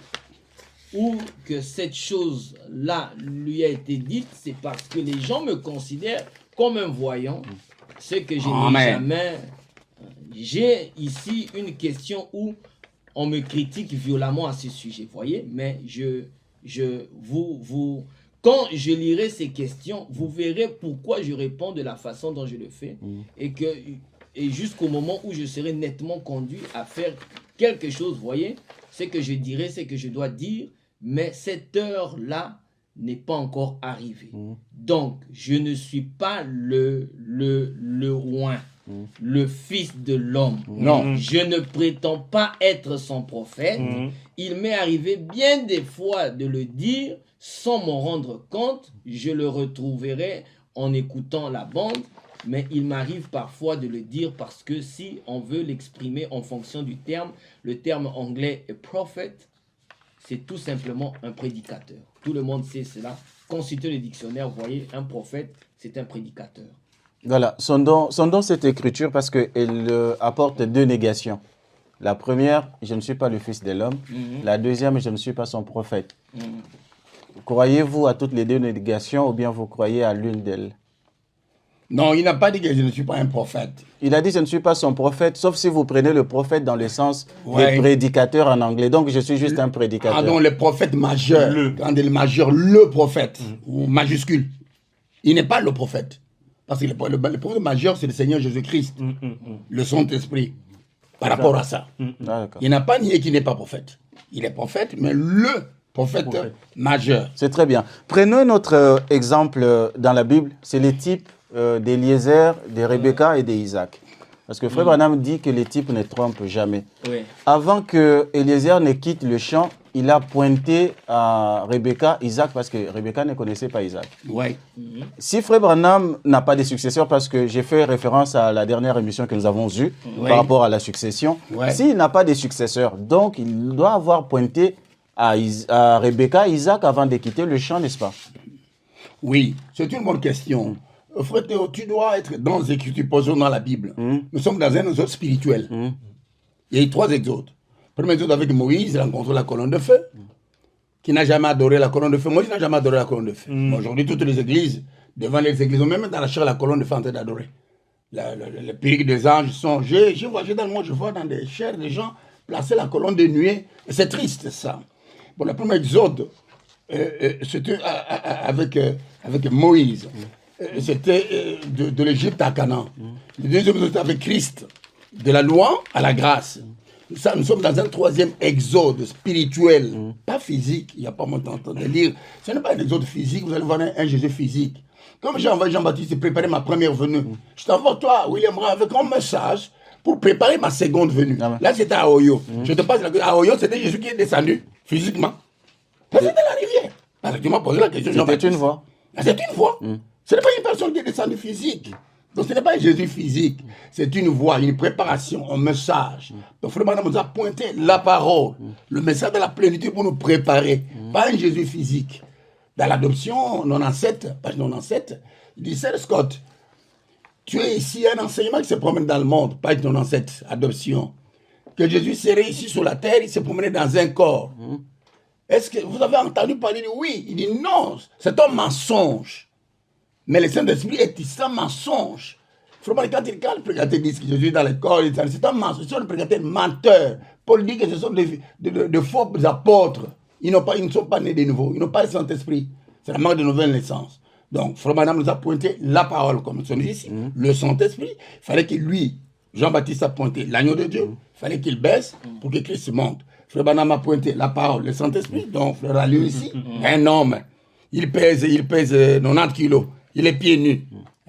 ou que cette chose-là lui a été dite, c'est parce que les gens me considèrent comme un voyant, ce que je n'ai Amen. jamais. J'ai ici une question où on me critique violemment à ce sujet, voyez, mais quand je lirai ces questions, vous verrez pourquoi je réponds de la façon dont je le fais, et jusqu'au moment où je serai nettement conduit à faire quelque chose, voyez, ce que je dirai, ce que je dois dire, mais cette heure-là n'est pas encore arrivée. Donc, je ne suis pas le oint, le fils de l'homme. Non. Je ne prétends pas être son prophète. Il m'est arrivé bien des fois de le dire sans m'en rendre compte. Je le retrouverai en écoutant la bande. Mais il m'arrive parfois de le dire parce que si on veut l'exprimer en fonction du terme, le terme anglais est prophet, c'est tout simplement un prédicateur. Tout le monde sait cela. Consultez le dictionnaire, vous voyez, un prophète, c'est un prédicateur. Voilà, sondons cette écriture parce qu'elle apporte deux négations. La première, je ne suis pas le fils de l'homme. La deuxième, je ne suis pas son prophète. Croyez-vous à toutes les deux négations ou bien vous croyez à l'une d'elles? Non, il n'a pas dit que je ne suis pas un prophète. Il a dit je ne suis pas son prophète, sauf si vous prenez le prophète dans le sens Ouais. des prédicateurs en anglais. Donc je suis juste un prédicateur. Pardon, le prophète majeur. Quand il est majeur, le prophète, ou majuscule. Il n'est pas le prophète. Parce que le prophète majeur, c'est le Seigneur Jésus-Christ, le Saint-Esprit, par rapport à ça. Ah, d'accord. Il n'a pas nié qu'il n'est pas prophète. Il est prophète, mais le prophète majeur. C'est très bien. Prenons notre exemple dans la Bible, c'est les types d'Eliezer, de Rebecca et d'Isaac. Parce que Frère Branham dit que les types ne trompent jamais. Oui. Avant que Eliezer ne quitte le champ, il a pointé à Rebecca, Isaac, parce que Rebecca ne connaissait pas Isaac. Ouais. Si Frère Branham n'a pas de successeur, parce que j'ai fait référence à la dernière émission que nous avons eue par rapport à la succession, Ouais. s'il n'a pas de successeur, donc il doit avoir pointé à Rebecca, Isaac avant de quitter le champ, n'est-ce pas? Oui, c'est une bonne question. Frère Théo, tu dois être dans les Écritures posées dans la Bible. Nous sommes dans un exode spirituel. Il y a eu 3 exodes. Premier exode avec Moïse, il rencontre la colonne de feu. Qui n'a jamais adoré la colonne de feu. Moïse n'a jamais adoré la colonne de feu. Aujourd'hui, toutes les églises, devant les églises, même dans la chair, la colonne de feu en train d'adorer. Les perruques des anges sont. Je vois dans des chairs des gens placer la colonne de nuée. Et c'est triste, ça. Bon, le premier exode, c'était avec Moïse. C'était de l'Égypte à Canaan. Le deuxième exode, c'était avec Christ. De la loi à la grâce. Ça, nous sommes dans un 3e exode spirituel, pas physique. Il n'y a pas mon temps de lire. Ce n'est pas un exode physique, vous allez voir un Jésus physique. Comme j'ai envoyé Jean-Baptiste préparer ma première venue, je t'envoie toi, William Ray, avec un message pour préparer ma seconde venue. Là, c'était à Oyo. Je te passe à Oyo, c'était Jésus qui est descendu physiquement. C'était la rivière. Parce que tu m'as posé la question. C'était une voix. C'est une voix. Ce n'est pas une personne qui est descendue physique. Donc ce n'est pas un Jésus physique, c'est une voix, une préparation, un message. Donc Frère Branham nous a pointé la parole, le message de la plénitude pour nous préparer, pas un Jésus physique. Dans l'adoption 97, page 97, il dit, Sir Scott, tu es ici, un enseignement qui se promène dans le monde, pas étonnant cette adoption. Que Jésus serait ici sur la terre, il se promenait dans un corps. Est-ce que vous avez entendu parler de oui? Il dit non, c'est un mensonge. Mais le Saint-Esprit est ici un mensonge. Quand le prédicateur dit que Jésus est dans le corps, c'est un mensonge. Ce sont des prédicateurs menteurs. Paul dit que ce sont de faux apôtres. Ils ne sont pas nés de nouveau. Ils n'ont pas le Saint-Esprit. C'est la marque de nouvelle naissance. Donc, Frère Branham nous a pointé la parole, comme nous ici, le Saint-Esprit. Il fallait que lui, Jean-Baptiste a pointé l'agneau de Dieu. Il fallait qu'il baisse pour que Christ monte. Frère Branham a pointé la parole, le Saint-Esprit. Donc, Frère Aliou ici, un homme, il pèse 90 kilos. Il est pieds nus.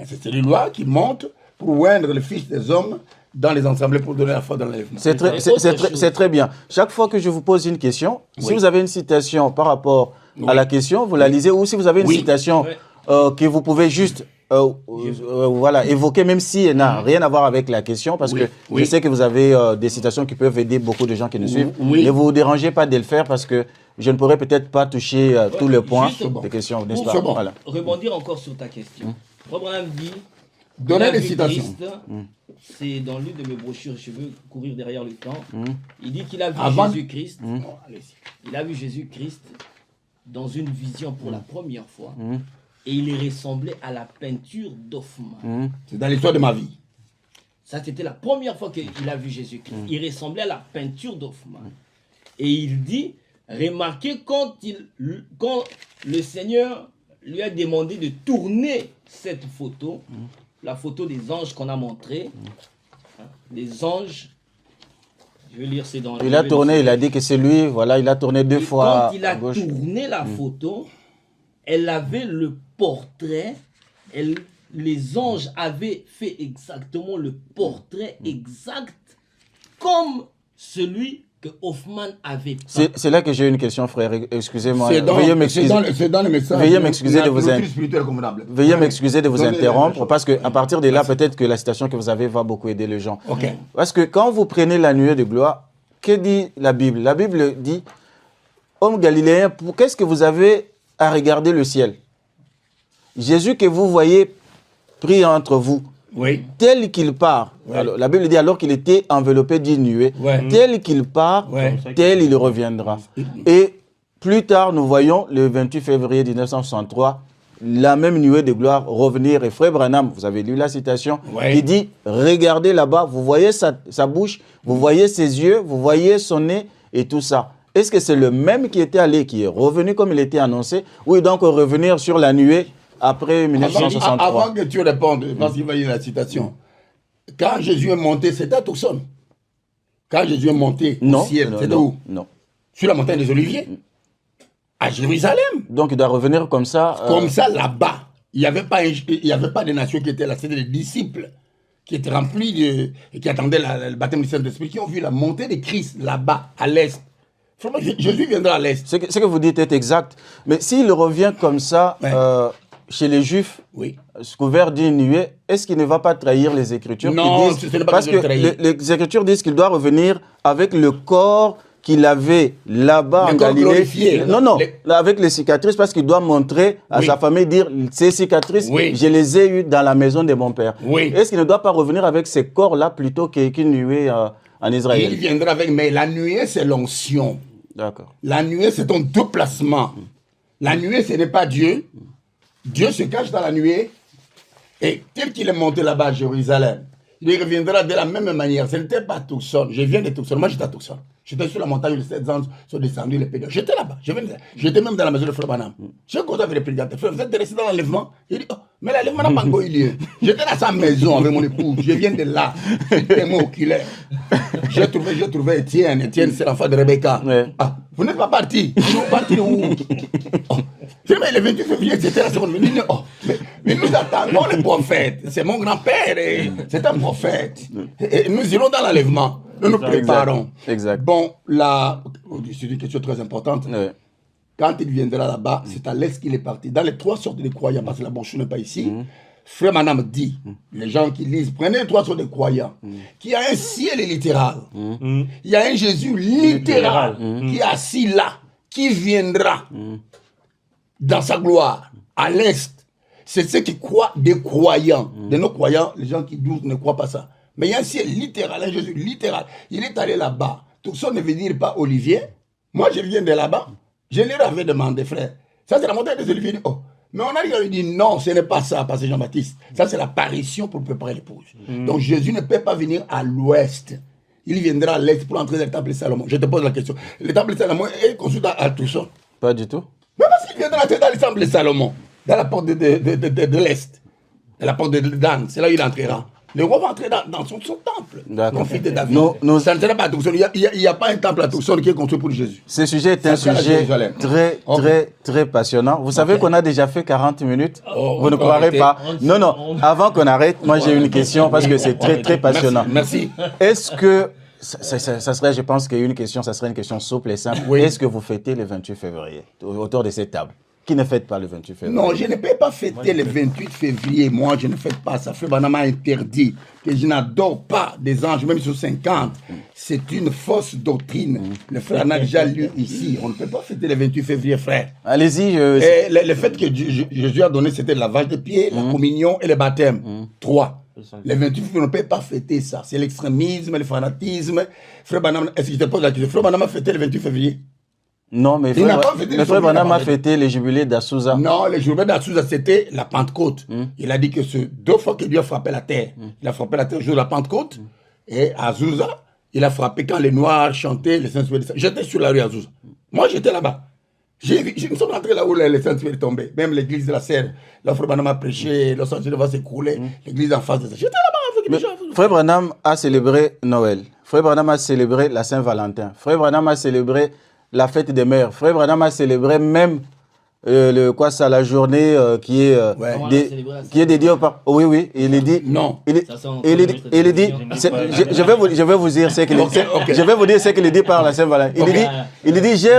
C'est celui-là qui monte pour oindre le Fils des hommes dans les assemblées pour donner la foi dans l'enlèvement. C'est très bien. Chaque fois que je vous pose une question, si vous avez une citation par rapport à la question, vous la lisez, ou si vous avez une citation que vous pouvez juste voilà, évoquer, même si elle n'a rien à voir avec la question, parce que je sais que vous avez des citations qui peuvent aider beaucoup de gens qui nous suivent. Ne vous dérangez pas de le faire, parce que je ne pourrais peut-être pas toucher tous les points des questions, n'est-ce pas? Voilà. Rebondir encore sur ta question. Abraham dit, donner des citations. C'est dans l'une de mes brochures, je veux courir derrière le temps. Il dit qu'il a vu Jésus-Christ. Il a vu Jésus-Christ dans une vision pour la première fois. Et il ressemblait à la peinture d'Hoffmann. C'est dans l'histoire de ma vie. Ça, c'était la première fois qu'il a vu Jésus-Christ. Il ressemblait à la peinture d'Hoffmann. Et il dit, remarquez quand le Seigneur lui a demandé de tourner cette photo, la photo des anges qu'on a montrée. Les anges, je vais lire, c'est dans... Il a tourné, il a dit que c'est lui, voilà, il a tourné 2 fois. Quand il a tourné la photo, elle avait le portrait, les anges avaient fait exactement le portrait exact comme celui que Hoffmann avait peint. C'est là que j'ai une question, frère. Excusez-moi. Veuillez m'excuser. C'est dans le message. Veuillez m'excuser de vous Veuillez m'excuser de vous interrompre, parce que à partir de là, peut-être que la citation que vous avez va beaucoup aider les gens. Parce que quand vous prenez la nuée de gloire, que dit la Bible? La Bible dit, homme galiléen, qu'est-ce que vous avez à regarder le ciel? Jésus que vous voyez pris entre vous, tel qu'il part. Alors, la Bible dit alors qu'il était enveloppé d'une nuée, tel qu'il part, tel il reviendra. Et plus tard, nous voyons le 28 février 1963, la même nuée de gloire revenir. Et Frère Branham, vous avez lu la citation, il dit, regardez là-bas, vous voyez sa bouche, vous voyez ses yeux, vous voyez son nez et tout ça. Est-ce que c'est le même qui était allé, qui est revenu comme il était annoncé, ou donc revenir sur la nuée après 1963? Avant que tu répondes, parce qu'il va lire la citation. Quand Jésus est monté, c'était à Tucson. Quand Jésus est monté au ciel, c'était où? Non. Sur la montagne des Oliviers. À Jérusalem. Donc il doit revenir comme ça. Comme ça, là-bas. Il n'y avait pas de nation qui était là. C'était les disciples qui étaient remplis et qui attendaient le baptême du Saint-Esprit, qui ont vu la montée de Christ là-bas, à l'est. Jésus viendra à l'est. Ce que vous dites est exact. Mais s'il revient comme ça, chez les Juifs, couvert d'une nuée, est-ce qu'il ne va pas trahir les Écritures? Non, ce n'est pas parce que les Écritures disent qu'il doit revenir avec le corps qu'il avait là-bas en Galilée. Non, avec les cicatrices, parce qu'il doit montrer à sa famille, dire, ces cicatrices, je les ai eues dans la maison de mon père. Est-ce qu'il ne doit pas revenir avec ces corps-là plutôt qu'une nuée en Israël? Il viendra avec, mais la nuée, c'est l'onction. D'accord. La nuée, c'est ton déplacement. La nuée, ce n'est pas Dieu. Dieu se cache dans la nuée. Et tel qu'il est monté là-bas à Jérusalem, il reviendra de la même manière. Ce n'était pas Tucson. Je viens de Tucson. Moi, j'étais à Tucson. J'étais sur la montagne où les 7 anges sont descendus, les pédales. J'étais là-bas. J'étais même dans la maison de Frère Branham. J'ai contact avec les prédicateurs. Frère, vous êtes resté dans l'enlèvement? Il dit, oh, mais l'enlèvement n'a pas encore eu lieu. J'étais dans sa maison avec mon épouse. Je viens de là. Témoin oculaire. J'ai trouvé Étienne. Étienne, c'est l'enfant de Rebecca. Ah, vous n'êtes pas parti. Vous êtes parti où? Le 28 février, c'était la seconde venue. Oh, mais nous attendons le prophète. C'est mon grand-père. C'est un prophète. Et nous irons dans l'enlèvement. Nous nous préparons. Exact. Bon, là, c'est une question très importante. Quand il viendra là-bas, c'est à l'est qu'il est parti. Dans les 3 sortes de croyants, parce que la brochure n'est pas ici, Frère Branham dit, les gens qui lisent, prenez les 3 sortes de croyants, qu'il y a un ciel littéral. Il y a un Jésus littéral qui est assis là, qui viendra dans sa gloire, à l'est. C'est ceux qui croient des croyants. De nos croyants, les gens qui doutent ne croient pas ça. Mais il y a un ciel littéral, un Jésus littéral. Il est allé là-bas. Tout ça ne veut dire pas Olivier. Moi, je viens de là-bas. Je leur avais demandé, frère. Ça, c'est la montagne des Oliviers. Oh. Mais on a dit non, ce n'est pas ça, parce que Jean-Baptiste. Ça, c'est l'apparition pour préparer l'épouse. Donc, Jésus ne peut pas venir à l'ouest. Il viendra à l'est pour entrer dans le temple de Salomon. Je te pose la question. Le temple de Salomon est construit à Toussaint. Pas du tout. Mais parce qu'il viendra entrer dans le temple de Salomon, dans la porte de l'est, dans la porte de Dan. C'est là où il entrera. Le roi va entrer dans son temple. D'accord. Fils de David. Ça ne sera pas à Tucson. Il n'y a pas un temple à Tucson qui est construit pour Jésus. Ce sujet est un sujet très passionnant. Vous savez qu'on a déjà fait 40 minutes. Vous ne croirez pas. Non. Avant qu'on arrête, moi j'ai une question parce que c'est très passionnant. Merci. Est-ce que ça serait, je pense qu'une question, ça serait une question souple et simple. Oui. Est-ce que vous fêtez le 28 février autour de cette table? Qui ne fête pas le 28 février? Non, je ne peux pas fêter le 28 février. Moi, je ne fête pas. Ça fait vraiment interdit que je n'adore pas des anges, même sur 50. C'est une fausse doctrine. Le frère en a déjà lu ici. On ne peut pas fêter le 28 février, frère. Allez-y. Le fait que Jésus a donné, c'était le lavage des pieds, la communion et le baptême. 3. Le 28 février, on ne peut pas fêter ça. C'est l'extrémisme, le fanatisme. Frère Branham, est-ce que je te pose la question? Frère Branham a fêté le 28 février? Non, mais frère Branham a fêté les jubilés d'Azusa. Non, les jubilés d'Azusa, c'était la Pentecôte. Il a dit que c'est 2 fois que Dieu a frappé la terre. Il a frappé la terre le jour de la Pentecôte. Et à Azusa, il a frappé quand les Noirs chantaient les Saint-Esprit. J'étais sur la rue Azusa. Moi, j'étais là-bas. Nous sommes entrés là où les Saint-Esprit tombaient. Même l'église de la Serre, là, frère Branham a prêché, Los Angeles va s'écrouler. L'église en face de ça. J'étais là-bas avec les gens. Frère Branham a célébré Noël. Frère Branham a célébré la Saint-Valentin. Frère Branham a célébré la fête des mères. Frère Branham a célébré même la journée qui est dédiée au pape. Oui, il est dit. Non. Il est dit. Je vais vous dire ce qu'il dit. Je vais vous dire ce qu'il dit par la Saint-Valentin. Il dit j'ai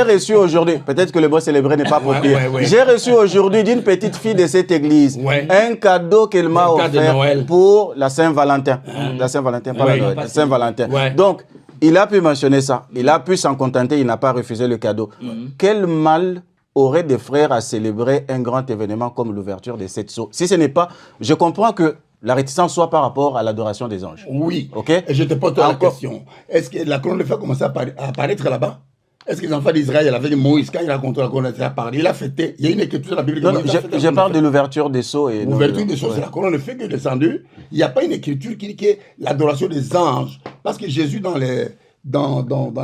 reçu aujourd'hui. Peut-être que le mot célébré n'est pas approprié. J'ai reçu aujourd'hui d'une petite fille de cette église un cadeau qu'elle m'a offert pour la Saint-Valentin. La Saint-Valentin, pas la Noël. La Saint-Valentin. Donc il a pu mentionner ça. Il a pu s'en contenter. Il n'a pas refusé le cadeau. Quel mal auraient des frères à célébrer un grand événement comme l'ouverture des 7 sceaux? Si ce n'est pas... Je comprends que la réticence soit par rapport à l'adoration des anges. Oui. Okay? Et je te pose la question. Est-ce que la colonne de feu a commencé à apparaître là-bas? Est-ce que les enfants d'Israël, avec Moïse, quand il a rencontré la colonne de feu, il a fêté? Il y a une écriture dans la Bible. Non, je parle de l'ouverture des sceaux. L'ouverture des sceaux, c'est la colonne de feu qui est descendue. Il n'y a pas une écriture qui dit que l'adoration des anges. Parce que Jésus, dans les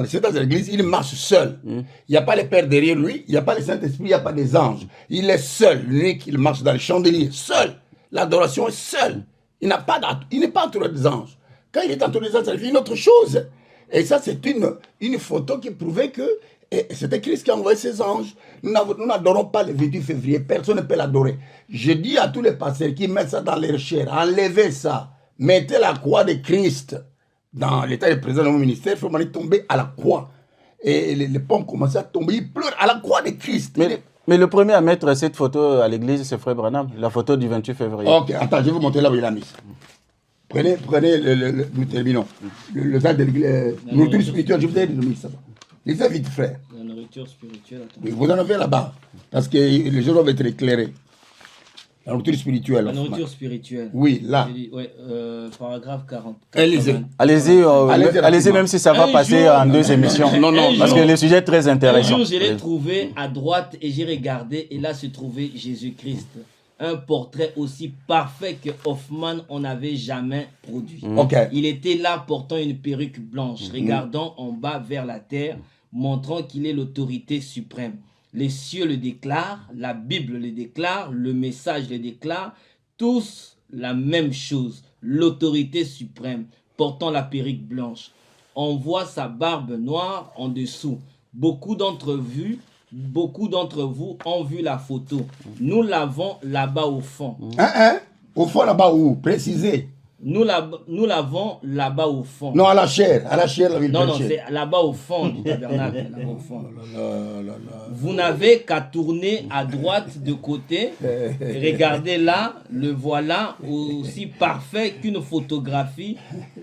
séances de l'église, il marche seul. Il n'y a pas les pères derrière lui, il n'y a pas le Saint-Esprit, il n'y a pas des anges. Il est seul, l'unique, il marche dans le chandelier, seul. L'adoration est seule. Il n'est pas entouré des anges. Quand il est entouré des anges, ça fait une autre chose. Et ça, c'est une photo qui prouvait que c'était Christ qui a envoyé ses anges. Nous n'adorons pas le 28 février, personne ne peut l'adorer. Je dis à tous les pasteurs qui mettent ça dans leur chair, enlevez ça, mettez la croix de Christ. Dans l'état de président de mon ministère, il faut tomber à la croix. Et les pommes commençaient à tomber, ils pleurent à la croix de Christ. Mais le premier à mettre cette photo à l'église, c'est Frère Branham, la photo du 28 février. Ok, attends, je vais vous montrer là où il a mis. Prenez nous terminons. Le temps de la nourriture spirituelle, je vous ai dit ça. Lisez vite, frère. La nourriture spirituelle, attends. Vous en avez là-bas, parce que les gens doivent être éclairés. La nourriture spirituelle. La nourriture spirituelle. Oui, là. Paragraphe 40. Allez-y, même si ça va passer en 2 émissions. Non, parce que le sujet est très intéressant. Un jour, je l'ai trouvé à droite et j'ai regardé et là se trouvait Jésus-Christ. Un portrait aussi parfait que Hoffman on n'avait jamais produit. Okay. Il était là portant une perruque blanche, regardant en bas vers la terre, montrant qu'il est l'autorité suprême. Les cieux le déclarent, la Bible le déclare, le message le déclare, tous la même chose, l'autorité suprême, portant la perruque blanche. On voit sa barbe noire en dessous. Beaucoup d'entre vous ont vu la photo. Nous l'avons là-bas au fond. Au fond là-bas où? Précisez. Nous l'avons là-bas au fond. Non, à la chair, la ville Non, non, berger. c'est là-bas au fond du tabernacle. Là-bas au fond. Là. Vous n'avez qu'à tourner à droite de côté. Regardez là, le voilà aussi parfait qu'une photographie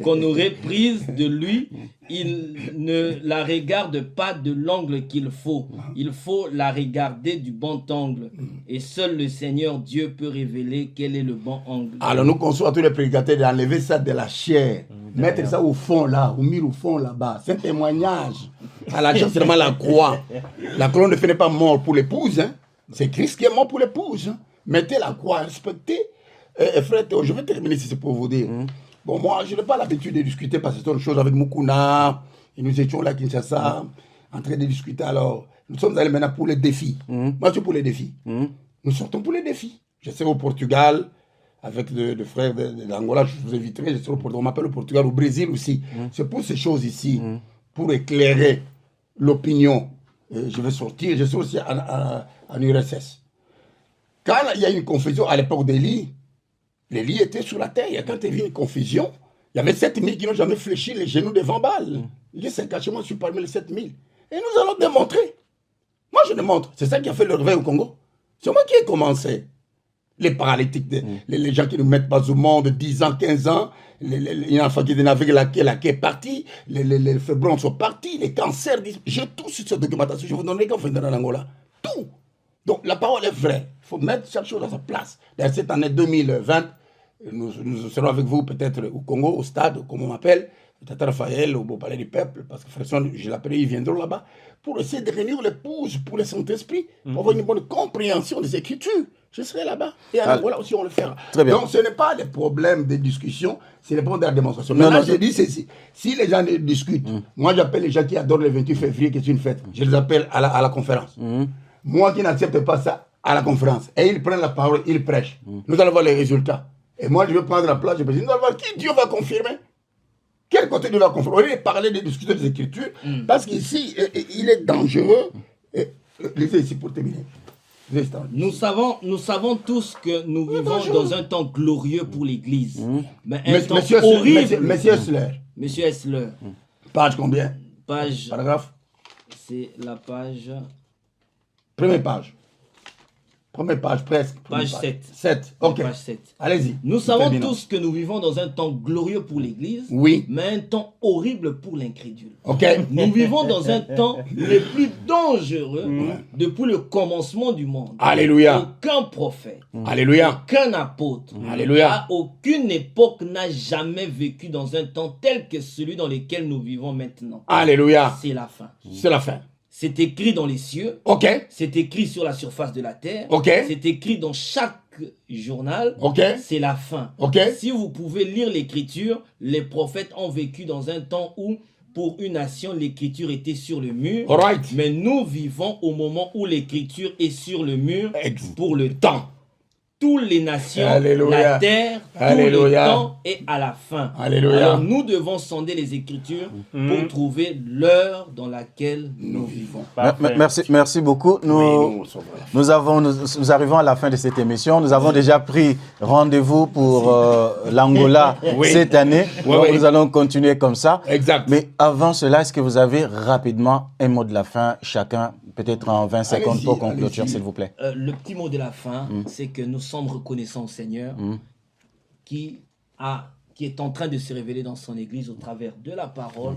qu'on aurait prise de lui. Il ne la regarde pas de l'angle qu'il faut. Il faut la regarder du bon angle. Et seul le Seigneur Dieu peut révéler quel est le bon angle. Alors nous conseillons à tous les prédicateurs d'enlever ça de la chair, mettre ça au fond là, au mur au fond là-bas. C'est un témoignage. À la c'est seulement la croix. La croix ne fait pas mort pour l'épouse. Hein. C'est Christ qui est mort pour l'épouse. Hein. Mettez la croix, respectez. Frère Théo, je vais terminer si c'est pour vous dire. Bon, moi, je n'ai pas l'habitude de discuter parce que c'est une chose avec Mukuna. Et nous étions là à Kinshasa, en train de discuter. Alors, nous sommes allés maintenant pour les défis. Moi, je suis pour les défis. Nous sortons pour les défis. Je serai au Portugal avec le frère de l'Angola. Je vous inviterai. Je serai au Portugal. On m'appelle au Portugal, au Brésil aussi. C'est pour ces choses ici, pour éclairer l'opinion. Je vais sortir. Je suis aussi en URSS. Quand il y a eu une confusion à l'époque d'Élie, les lits étaient sur la terre. Et quand il y a eu une confusion, il y avait 7000 qui n'ont jamais fléchi les genoux devant Baal. Il dit, c'est cachement, je suis parmi les 7000. Et nous allons démontrer. Moi, je démontre. C'est ça qui a fait le réveil au Congo. C'est moi qui ai commencé. Les paralytiques, les gens qui nous mettent pas au monde, 10 ans, 15 ans, les enfants qui naviguent, la quai est parti, les fébrons sont partis, les cancers. J'ai tout sur cette documentation. Je vous donnerai quand vous venez en Angola. Tout. Donc, la parole est vraie. Il faut mettre chaque chose à sa place. Dans cette année 2020, nous serons avec vous peut-être au Congo, au stade, comme on m'appelle, Tata Raphaël, au Beau Palais du Peuple, parce que Fresson, je l'appelle, ils viendront là-bas, pour essayer de réunir l'épouse pour le Saint-Esprit, pour avoir une bonne compréhension des Écritures. Je serai là-bas. Et alors, voilà aussi, on le fera. Très bien. Donc, ce n'est pas des problèmes de discussion, c'est les problèmes de la démonstration. Maintenant, je dis ceci. Si les gens discutent, moi, j'appelle les gens qui adorent le 28 février, qui est une fête, je les appelle à la conférence. Moi qui n'accepte pas ça, à la conférence. Et ils prennent la parole, ils prêchent. Nous allons voir les résultats. Et moi, je vais prendre la place, je vais dire, nous allons voir qui Dieu va confirmer. Quel côté Dieu va confirmer. On va parler de discuter des Écritures, parce qu'ici, il est dangereux. Lisez ici pour terminer. Nous savons tous que nous vivons dans un temps glorieux pour l'Église. Mais un temps Monsieur horrible. Monsieur Essler. Monsieur Essler. Page combien? Paragraphe. C'est la page. Première page. Première page, presque. Page 7. 7, ok. Page 7. Allez-y. Nous savons tous que nous vivons dans un temps glorieux pour l'Église, oui, mais un temps horrible pour l'incrédule. Ok. Nous vivons dans un temps le plus dangereux depuis le commencement du monde. Alléluia. Aucun prophète, Alléluia, aucun apôtre, Alléluia, à aucune époque n'a jamais vécu dans un temps tel que celui dans lequel nous vivons maintenant. Alléluia. C'est la fin. C'est la fin. C'est écrit dans les cieux. Ok. C'est écrit sur la surface de la terre. Ok. C'est écrit dans chaque journal. Ok. C'est la fin. Ok. Si vous pouvez lire l'écriture, les prophètes ont vécu dans un temps où, pour une nation, l'écriture était sur le mur. Alright. Mais nous vivons au moment où l'écriture est sur le mur pour le temps. Toutes les nations, Alléluia, la terre, Alléluia, tout le temps et à la fin. Alléluia. Alors nous devons sonder les Écritures pour trouver l'heure dans laquelle nous vivons. Merci beaucoup. Nous arrivons à la fin de cette émission. Nous avons déjà pris rendez-vous pour l'Angola cette année. Nous allons continuer comme ça. Exact. Mais avant cela, est-ce que vous avez rapidement un mot de la fin, chacun, peut-être en 20 secondes pour qu'on clôture, s'il vous plaît. Le petit mot de la fin, c'est que nous sommes reconnaissants au Seigneur qui est en train de se révéler dans son Église au travers de la parole.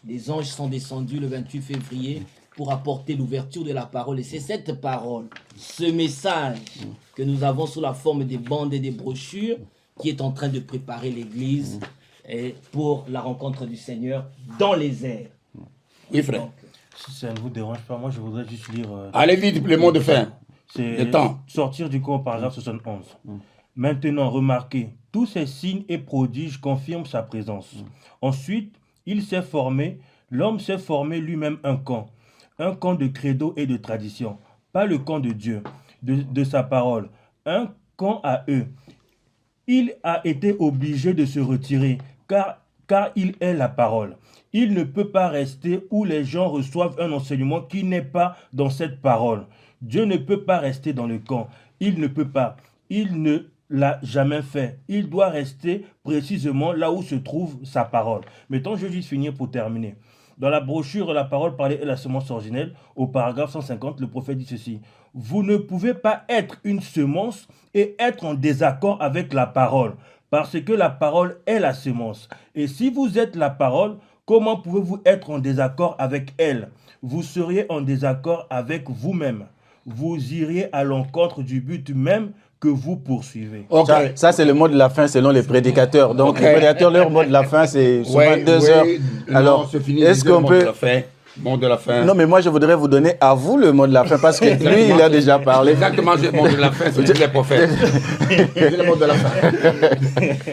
Les anges sont descendus le 28 février pour apporter l'ouverture de la parole. Et c'est cette parole, ce message que nous avons sous la forme des bandes et des brochures qui est en train de préparer l'Église pour la rencontre du Seigneur dans les airs. Oui, frère. Donc, si ça ne vous dérange pas, moi je voudrais juste lire... Allez vite, le mot de fin. C'est le temps. Sortir du corps, paragraphe 71. Maintenant, remarquez, tous ces signes et prodiges confirment sa présence. Ensuite, l'homme s'est formé lui-même un camp de credo et de tradition, pas le camp de Dieu, de sa parole, un camp à eux. Il a été obligé de se retirer, car il est la parole. Il ne peut pas rester où les gens reçoivent un enseignement qui n'est pas dans cette parole. Dieu ne peut pas rester dans le camp. Il ne peut pas. Il ne l'a jamais fait. Il doit rester précisément là où se trouve sa parole. Mettons, je vais juste finir pour terminer. Dans la brochure La parole parlée et la semence originelle, au paragraphe 150, le prophète dit ceci. Vous ne pouvez pas être une semence et être en désaccord avec la parole, parce que la parole est la semence. Et si vous êtes la parole, comment pouvez-vous être en désaccord avec elle? Vous seriez en désaccord avec vous-même. Vous iriez à l'encontre du but même que vous poursuivez. Okay. Ça, c'est le mot de la fin selon les prédicateurs. Donc, les prédicateurs, leur mot de la fin, c'est souvent 2 heures. Alors, est-ce qu'on peut... Mot de la fin. Non, mais moi, je voudrais vous donner à vous le mot de la fin parce que lui, il a déjà parlé. Exactement, le mot de la fin, c'est les prophètes. C'est le mot de la fin.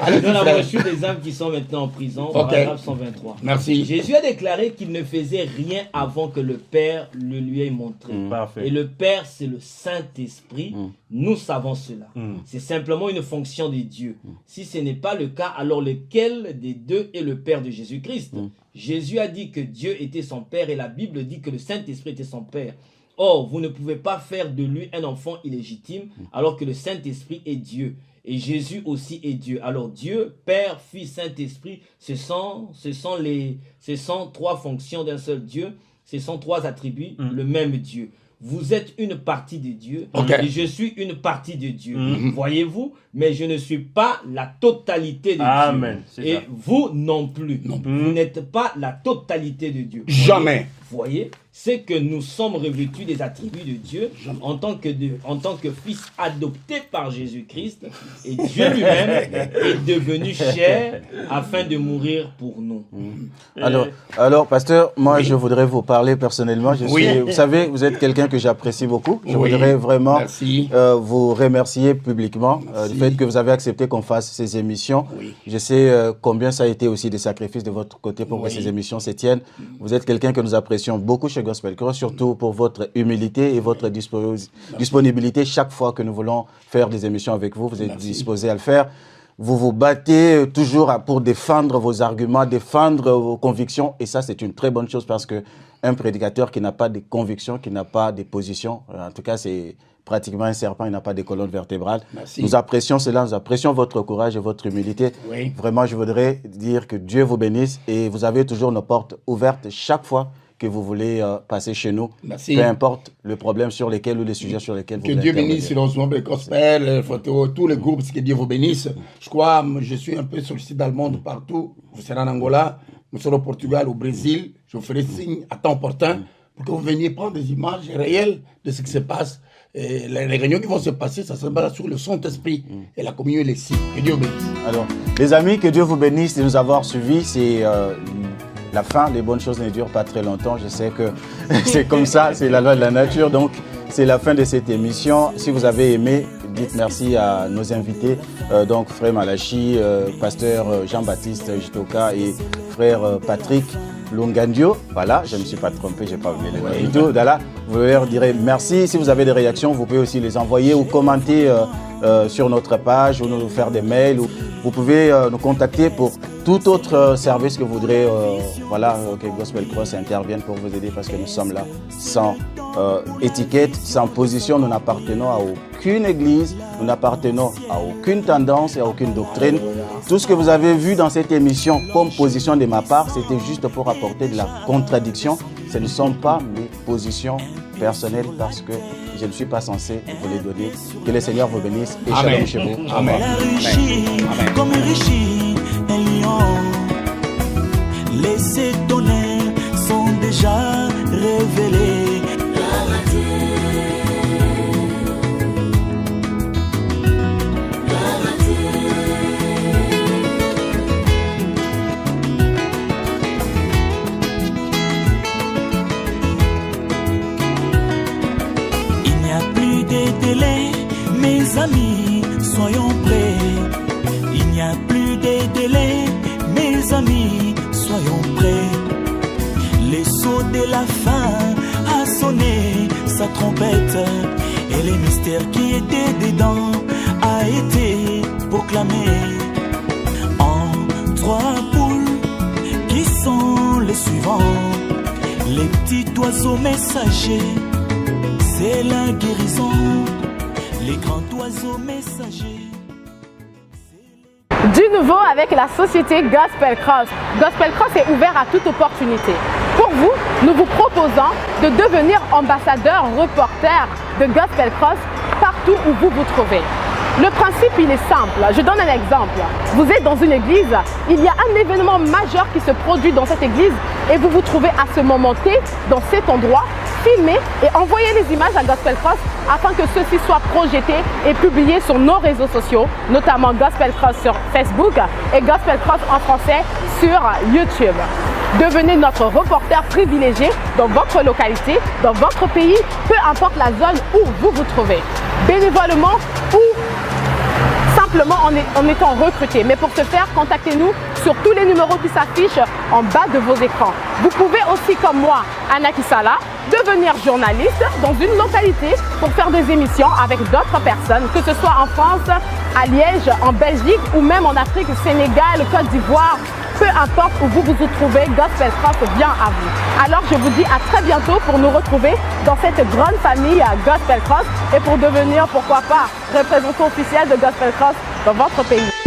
Allez, dans la brochure des âmes qui sont maintenant en prison, paragraphe 123. Merci. Jésus a déclaré qu'il ne faisait rien avant que le Père le lui ait montré. Parfait. Et le Père, c'est le Saint-Esprit. Nous savons cela. C'est simplement une fonction de Dieu. Si ce n'est pas le cas, alors lequel des deux est le Père de Jésus-Christ? Jésus a dit que Dieu était son Père et la Bible dit que le Saint-Esprit était son Père. Or, vous ne pouvez pas faire de lui un enfant illégitime alors que le Saint-Esprit est Dieu. Et Jésus aussi est Dieu. Alors Dieu, Père, Fils, Saint-Esprit, ce sont 3 fonctions d'un seul Dieu. Ce sont 3 attributs, le même Dieu. Vous êtes une partie de Dieu et je suis une partie de Dieu. Voyez-vous, mais je ne suis pas la totalité de Amen. Dieu. Et vous non plus. Vous n'êtes pas la totalité de Dieu. Jamais. Voyez, c'est que nous sommes revêtus des attributs de Dieu en tant que fils adopté par Jésus-Christ. Et Dieu lui-même est devenu chair afin de mourir pour nous. Alors, pasteur, moi, je voudrais vous parler personnellement. Vous savez, vous êtes quelqu'un que j'apprécie beaucoup. Je voudrais vraiment vous remercier publiquement du fait que vous avez accepté qu'on fasse ces émissions. Je sais combien ça a été aussi des sacrifices de votre côté pour que ces émissions se tiennent. Vous êtes quelqu'un que nous apprécions beaucoup chez Gospel Cross, surtout pour votre humilité et votre disponibilité. Chaque fois que nous voulons faire des émissions avec vous, vous êtes disposé à le faire. Vous vous battez toujours pour défendre vos arguments, défendre vos convictions. Et ça, c'est une très bonne chose parce qu'un prédicateur qui n'a pas de convictions, qui n'a pas de positions, en tout cas, c'est pratiquement un serpent, il n'a pas de colonne vertébrale. Nous apprécions cela, nous apprécions votre courage et votre humilité. Vraiment, je voudrais dire que Dieu vous bénisse et vous avez toujours nos portes ouvertes chaque fois que vous voulez passer chez nous, peu importe le problème sur lesquels ou les sujets sur lesquels vous voulez intervenir. Que Dieu bénisse le Gospel, tous les groupes, que Dieu vous bénisse. Je crois, je suis un peu sollicité dans le monde partout. Vous serez en Angola, vous serez au Portugal, au Brésil. Je vous ferai signe à temps opportun pour que vous veniez prendre des images réelles de ce qui se passe. Et les réunions qui vont se passer, ça se base sur le Saint-Esprit et la communion et les signes. Que Dieu bénisse. Alors, les amis, que Dieu vous bénisse de nous avoir suivis. C'est la fin, les bonnes choses ne durent pas très longtemps. Je sais que c'est comme ça, c'est la loi de la nature. Donc, c'est la fin de cette émission. Si vous avez aimé, dites merci à nos invités. Donc, frère Malachi, pasteur Jean-Baptiste Jitoka et frère Patrick Lungandio. Voilà, je ne me suis pas trompé, je n'ai pas oublié le nom du tout. Voilà, vous leur direz merci. Si vous avez des réactions, vous pouvez aussi les envoyer ou commenter sur notre page ou nous faire des mails. Ou vous pouvez nous contacter pour tout autre service que vous voudrez, que Gospel Cross intervienne pour vous aider parce que nous sommes là sans étiquette, sans position. Nous n'appartenons à aucune église, nous n'appartenons à aucune tendance et à aucune doctrine. Tout ce que vous avez vu dans cette émission comme position de ma part, c'était juste pour apporter de la contradiction. Ce ne sont pas mes positions personnelles parce que je ne suis pas censé vous les donner. Que le Seigneur vous bénisse et shalom chez vous. Amen. Comme Richie, un lion, les étonnés sont déjà révélés. Il n'y a plus de délai, mes amis, soyons prêts. Il n'y a plus de délai, mes amis, soyons prêts. Les sauts de la fin a sonné sa trompette et les mystères qui étaient dedans a été proclamé. En 3 poules qui sont les suivants, les petits oiseaux messagers, c'est la guérison. Les grands oiseaux messagers. nouveau avec la société Gospel Cross. Gospel Cross est ouvert à toute opportunité. Pour vous, nous vous proposons de devenir ambassadeur, reporter de Gospel Cross partout où vous vous trouvez. Le principe, il est simple. Je donne un exemple. Vous êtes dans une église, il y a un événement majeur qui se produit dans cette église et vous vous trouvez à ce moment T, dans cet endroit, filmez et envoyez les images à Gospel Cross afin que ceux-ci soient projetés et publiés sur nos réseaux sociaux, notamment Gospel Cross sur Facebook et Gospel Cross en français sur YouTube. Devenez notre reporter privilégié dans votre localité, dans votre pays, peu importe la zone où vous vous trouvez. Bénévolement ou simplement en étant recruté. Mais pour ce faire, contactez-nous sur tous les numéros qui s'affichent en bas de vos écrans. Vous pouvez aussi, comme moi, Anaki Sala, devenir journaliste dans une localité pour faire des émissions avec d'autres personnes, que ce soit en France, à Liège, en Belgique ou même en Afrique, Sénégal, Côte d'Ivoire. Peu importe où vous vous trouvez, Gospel Cross vient à vous. Alors je vous dis à très bientôt pour nous retrouver dans cette grande famille Gospel Cross et pour devenir, pourquoi pas, représentant officiel de Gospel Cross dans votre pays.